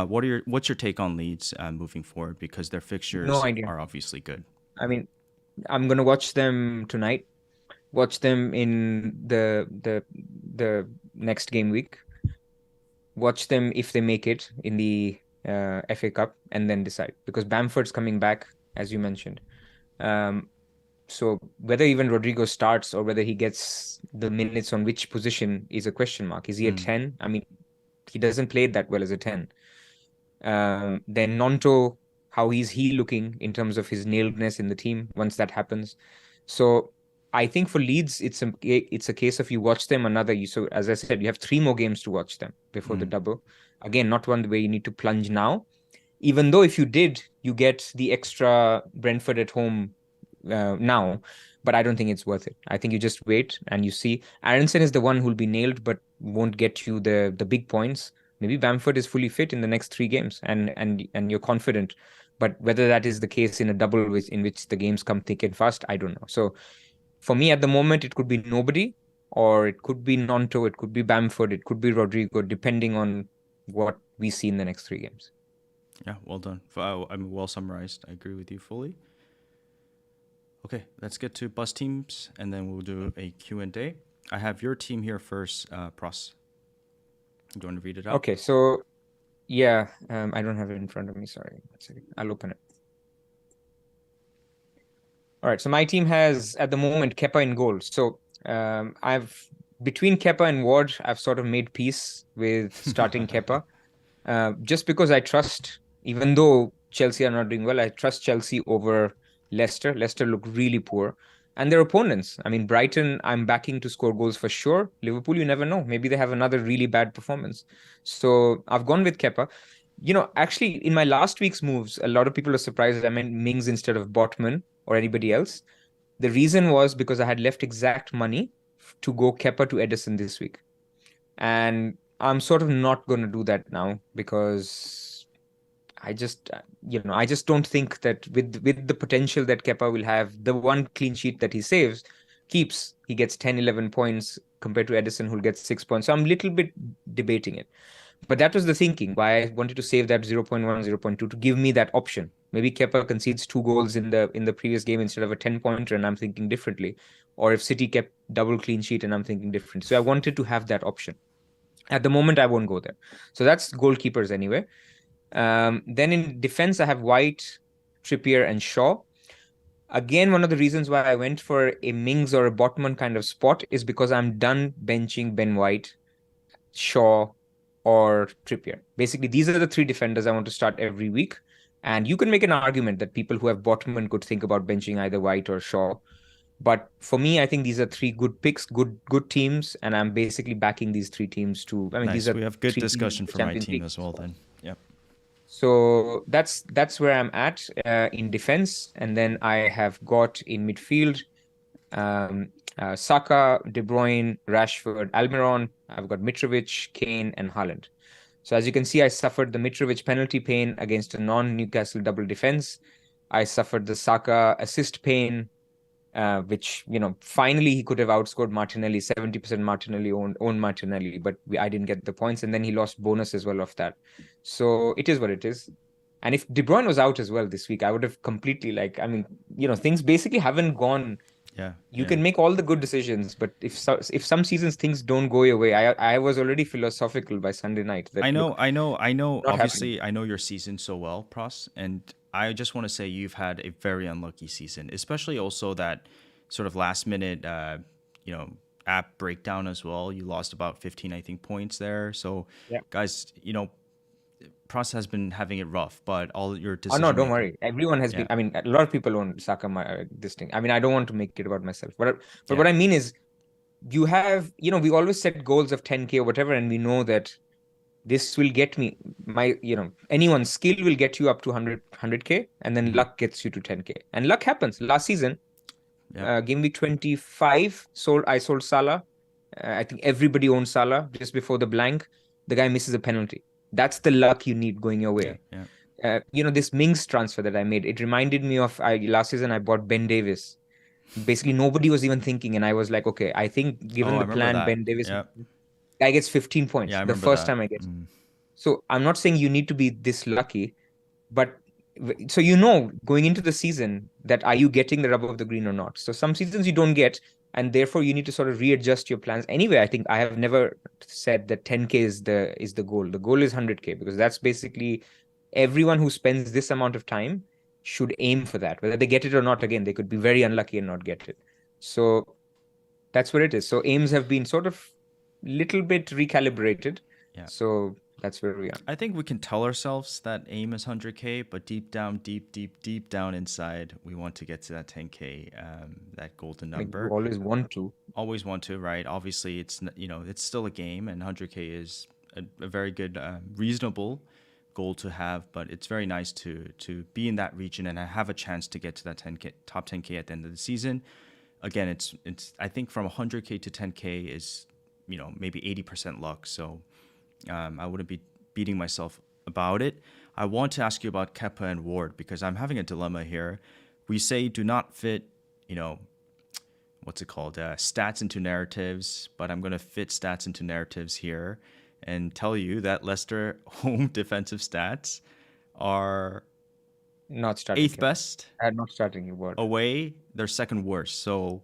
what's your take on Leeds moving forward, because their fixtures are obviously good? I mean, I'm gonna watch them tonight. Watch them in the next game week. Watch them if they make it in the FA Cup, and then decide, because Bamford's coming back, as you mentioned. So whether even Rodrigo starts or whether he gets the minutes on which position is a question mark. Is he a 10? I mean, he doesn't play that well as a 10. Then Nonto, how is he looking in terms of his nailedness in the team once that happens? So I think for Leeds, it's a case of you watch them so as I said, you have 3 more games to watch them before the double. Again, not one where you need to plunge now. Even though if you did, you get the extra Brentford at home now, but I don't think it's worth it. I think you just wait and you see. Aronson is the one who'll be nailed, but won't get you the big points. Maybe Bamford is fully fit in the next 3 games, and you're confident. But whether that is the case in a double in which the games come thick and fast, I don't know. So for me at the moment, it could be nobody, or it could be Nonto, it could be Bamford, it could be Rodrigo, depending on what we see in the next 3 games. Yeah, well done. Well summarized. I agree with you fully. Okay, let's get to bus teams, and then we'll do a Q&A. I have your team here first, Pras. Do you want to read it out? Okay, so yeah, I don't have it in front of me. Sorry. I'll open it. All right, so my team has at the moment Kepa in goal. So between Kepa and Ward, I've sort of made peace with starting Kepa, just because I trust Even though Chelsea are not doing well, I trust Chelsea over Leicester. Leicester look really poor. And their opponents, I mean, Brighton, I'm backing to score goals for sure. Liverpool, you never know. Maybe they have another really bad performance. So I've gone with Kepa. Actually, in my last week's moves, a lot of people are surprised I meant Mings instead of Botman or anybody else. The reason was because I had left exact money to go Kepa to Edison this week. And I'm sort of not going to do that now because I just don't think that with the potential that Kepa will have, the one clean sheet that he keeps, he gets 10, 11 points compared to Edison, who'll get 6 points. So I'm a little bit debating it. But that was the thinking why I wanted to save that 0.1, 0.2 to give me that option. Maybe Kepa concedes 2 goals in the previous game instead of a 10-pointer, and I'm thinking differently. Or if City kept double clean sheet and I'm thinking different. So I wanted to have that option. At the moment, I won't go there. So that's goalkeepers anyway. Then in defense, I have White, Trippier, and Shaw. Again, one of the reasons why I went for a Mings or a Botman kind of spot is because I'm done benching Ben White, Shaw, or Trippier. Basically, these are the 3 defenders I want to start every week. And you can make an argument that people who have Botman could think about benching either White or Shaw. But for me, I think these are 3 good picks, good teams, and I'm basically backing these 3 teams to. I mean, Nice. these are We have good 3 teams in discussion the for my Champions team League. as well then. Yep. So that's where I'm at in defense, and then I have got in midfield Saka, De Bruyne, Rashford, Almiron. I've got Mitrovic, Kane, and Haaland. So as you can see, I suffered the Mitrovic penalty pain against a non-Newcastle double defense. I suffered the Saka assist pain, which, finally he could have outscored Martinelli. 70% Martinelli owned Martinelli, but I didn't get the points. And then he lost bonus as well of that. So it is what it is. And if De Bruyne was out as well this week, I would have completely things basically haven't gone. Yeah. You can make all the good decisions, but if some seasons things don't go your way, I was already philosophical by Sunday night that look, I know. not happening. Obviously, I know your season so well, Pras, and I just want to say you've had a very unlucky season, especially also that sort of last minute, app breakdown as well. You lost about 15, I think, points there. So, Yeah. guys, Pras has been having it rough, but all your Oh no, decision don't making. worry. Everyone has been. Yeah. I mean, a lot of people own Saka. This thing. I mean, I don't want to make it about myself, but Yeah. what I mean is, you have, we always set goals of 10K or whatever, and we know that this will get me anyone's skill will get you up to 100K, and then luck gets you to 10K, and luck happens. Last season, Yeah. game week 25, I sold Salah. I think everybody owned Salah just before the blank. The guy misses a penalty. That's the luck you need going your Yeah. way. Yeah. This Mings transfer that I made, it reminded me of last season I bought Ben Davis. Basically, nobody was even thinking, and I was like, okay, I think Oh, given I the remember plan, that. Ben Davis, Yeah. guy gets 15 Yeah, points I the remember first that. time I get. So I'm not saying you need to be this lucky, but so going into the season that are you getting the rub of the green or not? So some seasons you don't get, and therefore you need to sort of readjust your plans. Anyway, I think I have never said that 10K is the goal. The goal is 100K because that's basically everyone who spends this amount of time should aim for that. Whether they get it or not, again, they could be very unlucky and not get it. So that's what it is. So aims have been sort of little bit recalibrated. Yeah. So that's where we are. I think we can tell ourselves that aim is 100K, but deep down, deep down inside, we want to get to that 10K, that golden number. You always want to. Always want to, right? Obviously, it's still a game, and 100K is a very good, reasonable goal to have. But it's very nice to be in that region and have a chance to get to that 10K, top 10K at the end of the season. Again, it's I think from 100K to 10K is maybe 80% luck. So I wouldn't be beating myself about it. I want to ask you about Kepa and Ward because I'm having a dilemma here. We say do not fit, what's it called, stats into narratives, but I'm going to fit stats into narratives here and tell you that Leicester home defensive stats are Not starting. eighth best. Not starting Ward. Away, they're second worst. So,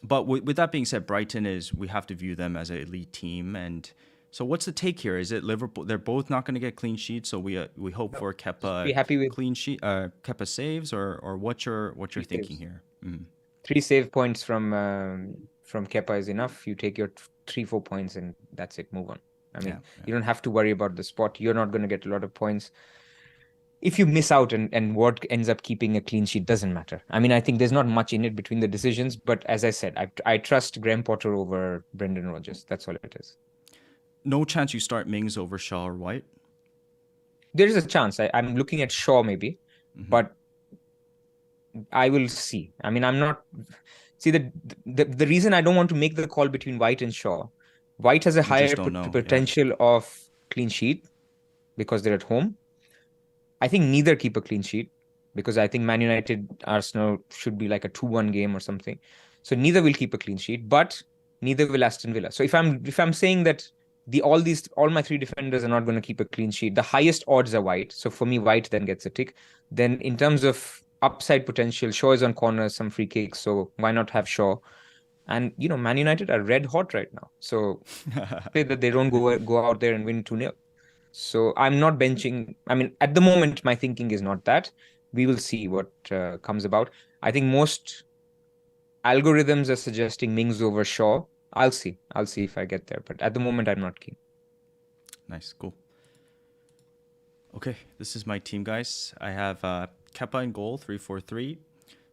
but with that being said, Brighton we have to view them as an elite team. And so what's the take here? Is it Liverpool? They're both not going to get clean sheets. So we hope for Kepa be happy with clean sheet, Kepa saves or what you're thinking saves. here? 3 save points from Kepa is enough. You take your 3-4 points and that's it. Move on. I Yeah, mean, you don't have to worry about the spot. You're not going to get a lot of points. If you miss out and Ward ends up keeping a clean sheet, doesn't matter. I mean, I think there's not much in it between the decisions, but as I said, I trust Graham Potter over Brendan Rodgers. That's all it is. No chance you start Mings over Shaw or White? There is a chance. I'm looking at Shaw maybe, but I will see. I mean, I'm not. See, the reason I don't want to make the call between White and Shaw, White has a You just higher don't know. Yeah. potential of clean sheet because they're at home. I think neither keep a clean sheet because I think Man United Arsenal should be like a 2-1 game or something. So neither will keep a clean sheet, but neither will Aston Villa. So if I'm saying that all my three defenders are not going to keep a clean sheet, the highest odds are White. So for me, White then gets a tick. Then in terms of upside potential, Shaw is on corners, some free kicks. So why not have Shaw? And Man United are red hot right now. So say that they don't go out there and win 2-0. So I'm not benching. I mean, at the moment, my thinking is not that. We will see what comes about. I think most algorithms are suggesting Mings over Shaw. I'll see. I'll see if I get there. But at the moment, I'm not keen. Nice, cool. Okay, this is my team, guys. I have Kepa in goal, 3-4-3.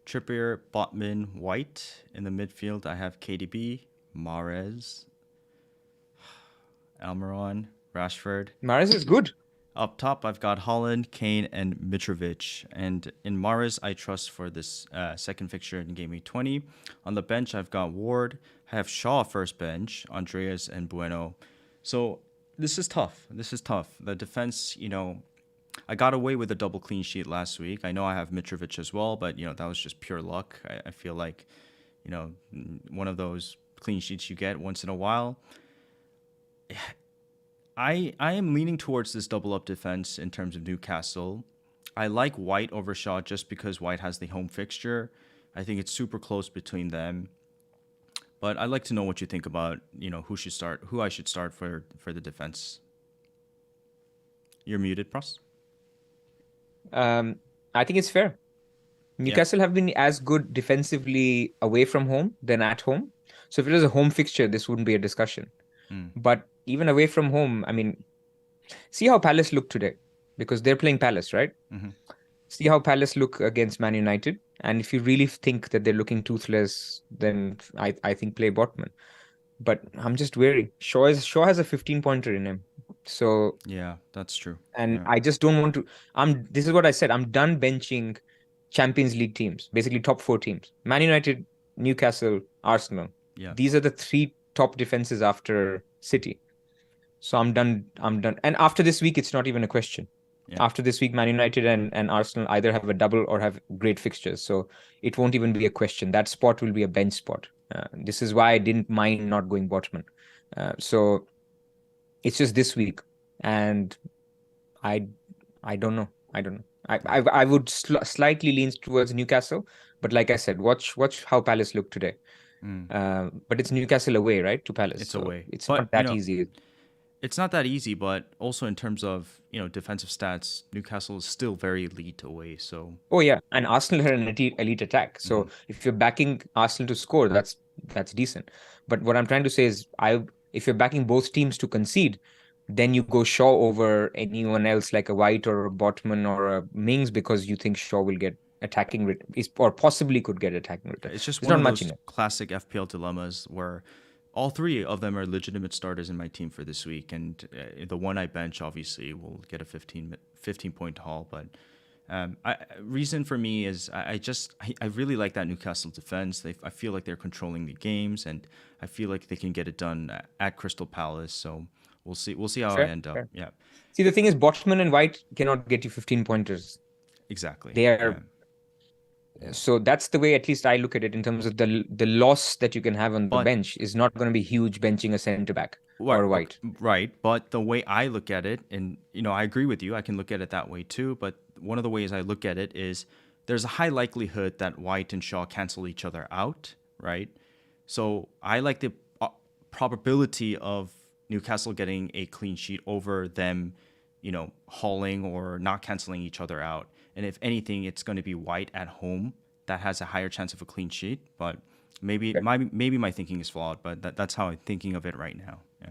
Trippier, Botman, White. In the midfield, I have KDB, Mahrez, Almiron, Rashford. Mahrez is good. Up top, I've got Holland, Kane, and Mitrovic. And in Mahrez, I trust for this second fixture in Gameweek 20. On the bench, I've got Ward. I have Shaw first bench, Andreas, and Bueno. So this is tough. The defense, I got away with a double clean sheet last week. I know I have Mitrovic as well, but, that was just pure luck. I feel like, one of those clean sheets you get once in a while. I am leaning towards this double up defense in terms of Newcastle. I like White over Shaw just because White has the home fixture. I think it's super close between them. But I'd like to know what you think about, who I should start for the defense. You're muted, Pras. I think it's fair. Newcastle have been as good defensively away from home than at home. So if it was a home fixture, this wouldn't be a discussion. But even away from home, I mean, see how Palace look today because they're playing Palace, right? See how Palace look against Man United. And if you really think that they're looking toothless, then I think play Botman. But I'm just wary. Shaw has a 15-pointer in him. So yeah, that's true. And I just don't want to. This is what I said. I'm done benching Champions League teams, basically top 4 teams. Man United, Newcastle, Arsenal. Yeah. These are the 3 top defenses after City. So I'm done. And after this week, it's not even a question. Yeah. After this week, Man United and Arsenal either have a double or have great fixtures. So it won't even be a question. That spot will be a bench spot. This is why I didn't mind not going Botman. So it's just this week. And I don't know. I would slightly lean towards Newcastle. But like I said, watch how Palace look today. But it's Newcastle away, right? To Palace. It's away. It's not that easy. It's not that easy, but also in terms of, defensive stats, Newcastle is still very elite away. So. Oh yeah, and Arsenal had an elite attack. So if you're backing Arsenal to score, that's decent. But what I'm trying to say is, if you're backing both teams to concede, then you go Shaw over anyone else like a White or a Botman or a Mings because you think Shaw will get attacking or possibly could get attacking return. It's just one of those classic FPL dilemmas where all 3 of them are legitimate starters in my team for this week, and the one I bench obviously will get a 15-point haul. But reason for me is I really like that Newcastle defense. I feel like they're controlling the games, and I feel like they can get it done at Crystal Palace. So we'll see how I end up. Yeah. See, the thing is, Botman and White cannot get you 15 pointers. Exactly. They are. Yeah. So that's the way, at least I look at it, in terms of the loss that you can have on the bench is not going to be huge benching a centre back or White. Right. But the way I look at it, and I agree with you, I can look at it that way too. But one of the ways I look at it is there's a high likelihood that White and Shaw cancel each other out, right? So I like the probability of Newcastle getting a clean sheet over them, hauling or not canceling each other out. And if anything, it's going to be White at home that has a higher chance of a clean sheet. But maybe my thinking is flawed, but that's how I'm thinking of it right now. Yeah.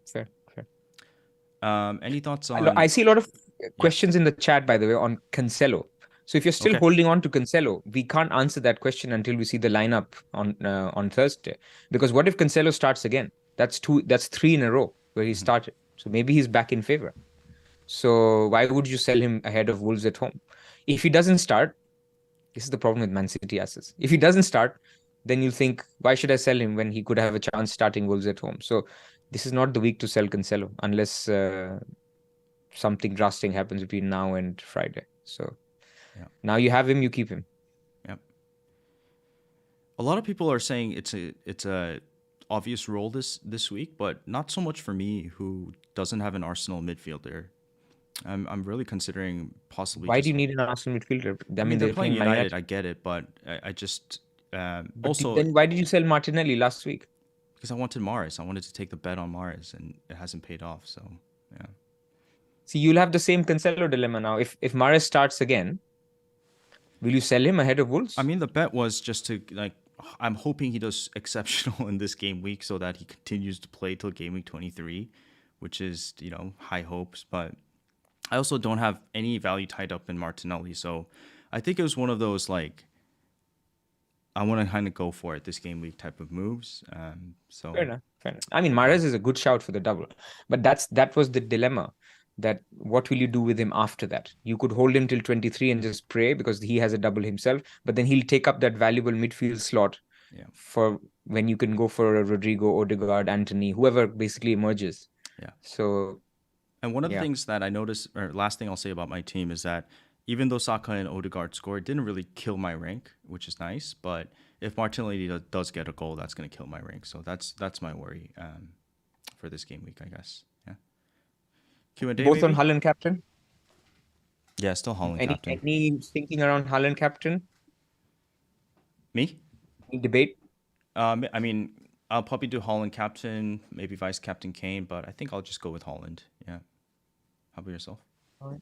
Fair. Any thoughts I on? see a lot of Yeah. questions in the chat, by the way, on Cancelo. So if you're still Okay. holding on to Cancelo, we can't answer that question until we see the lineup on Thursday. Because what if Cancelo starts again? That's three in a row where he Mhm. started. So maybe he's back in favor. So why would you sell him ahead of Wolves at home? If he doesn't start, this is the problem with Man City assets. If he doesn't start, then you'll think, why should I sell him when he could have a chance starting Wolves at home? So this is not the week to sell Cancelo unless something drastic happens between now and Friday. So Yeah. now you have him, you keep him. Yeah. A lot of people are saying it's a obvious role this week, but not so much for me, who doesn't have an Arsenal midfielder. I'm really considering possibly Why do just. you need an Arsenal midfielder? I I mean, mean, they're they're playing playing Man United. United. I get it, but I just But also then why did you sell Martinelli last week? because I wanted Maris. I wanted to take the bet on Maris, and it hasn't paid off. So yeah. See, you'll have the same Cancelo dilemma now. If Mahrez starts again, will you sell him ahead of I Wolves? mean, the bet was just to like. I'm hoping he does exceptional in this game week so that he continues to play till game week 23, which is high hopes. But I also don't have any value tied up in Martinelli, so I think it was one of those like I want to kind of go for it this game week type of moves. Fair So enough. Fair enough. I mean, yeah. Mahrez is a good shout for the double, but that was the dilemma. That what will you do with him after that? You could hold him till 23 and just pray because he has a double himself, but then he'll take up that valuable midfield slot Yeah. for when you can go for a Rodrigo, Odegaard, Anthony, whoever basically emerges. Yeah. So And one of the yeah, things that I noticed, or last thing I'll say about my team, is that even though Saka and Odegaard scored, it didn't really kill my rank, which is nice. But if Martinelli does get a goal, that's going to kill my rank. So that's my worry for this game week, I guess. Yeah. Q&A both on maybe? Holland captain. Yeah, still Holland captain. Any thinking around Holland captain? Me? Any debate? I mean, I'll probably do Holland captain, maybe vice captain Kane, but I think I'll just go with Holland. Yeah. How about yourself? All right.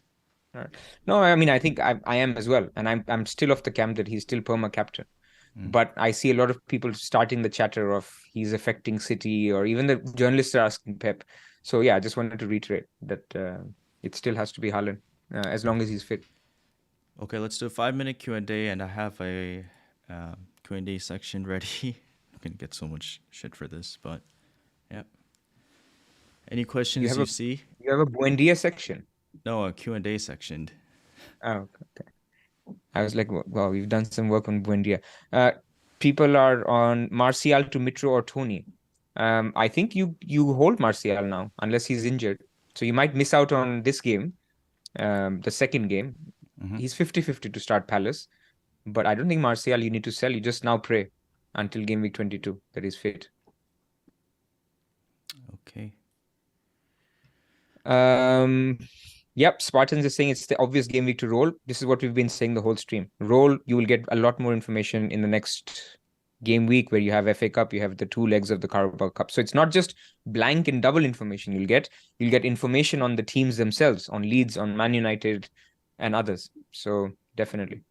All right. No, I mean, I think I am as well, and I'm still of the camp that he's still perma captain. Mm. But I see a lot of people starting the chatter of he's affecting City, or even the journalists are asking Pep. So yeah, I just wanted to reiterate that it still has to be Haaland as long as he's fit. Okay, let's do a 5 minute Q&A, and I have a Q&A section ready. I'm gonna get so much shit for this, but yeah. Any You questions have you a see? you have a Buendia section. No, a Q&A section. Oh, okay. I was like, wow, we've done some work on Buendia. Uh, People are on Martial to Mitro or Tony. I think you hold Martial now, unless he's injured. So you might miss out on this game, the second game. Hmm. He's 50-50 to start Palace. But I don't think Martial you need to sell. You just now pray until game week 22 that he's fit. Okay. Um, yep, Spartans is saying it's the obvious game week to roll. This is what we've been saying the whole stream. Roll, you will get a lot more information in the next game week where you have FA Cup, you have the two legs of the Carabao Cup. So it's not just blank and double information you'll get information on the teams themselves, on Leeds, on Man United and others. So definitely.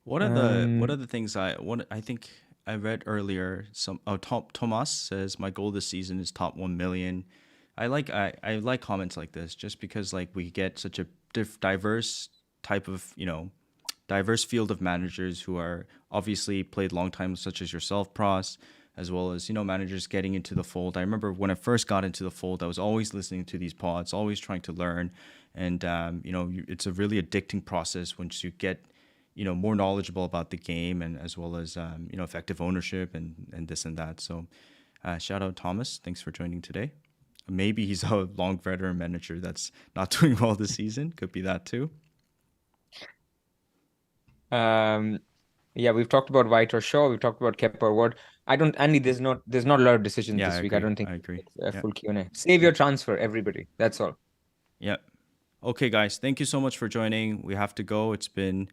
What are the things I think I read earlier? Tomas says my goal this season is top 1 million. I like comments like this just because like we get such a diverse type of diverse field of managers who are obviously played long time, such as yourself, Pras, as well as managers getting into the fold. I remember when I first got into the fold, I was always listening to these pods, always trying to learn, and it's a really addicting process once you get more knowledgeable about the game and as well as effective ownership and this and that. So shout out Thomas, thanks for joining today. Maybe he's a long veteran manager that's not doing well this season, could be that too. Um, yeah, we've talked about White or Shaw. We've talked about Kepa or Ward. I don't, Andy. There's not a lot of decisions Yeah, I this week. I agree. don't think I agree. it's a Yeah. full Q&A. Save Yeah. your transfer, everybody. That's all. Yeah. Okay, guys. Thank you so much for joining. We have to go. It's been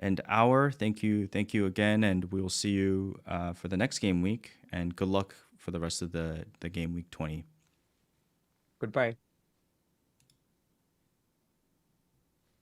an hour. Thank you. Thank you again. And we will see you for the next game week. And good luck for the rest of the game week 20. Goodbye.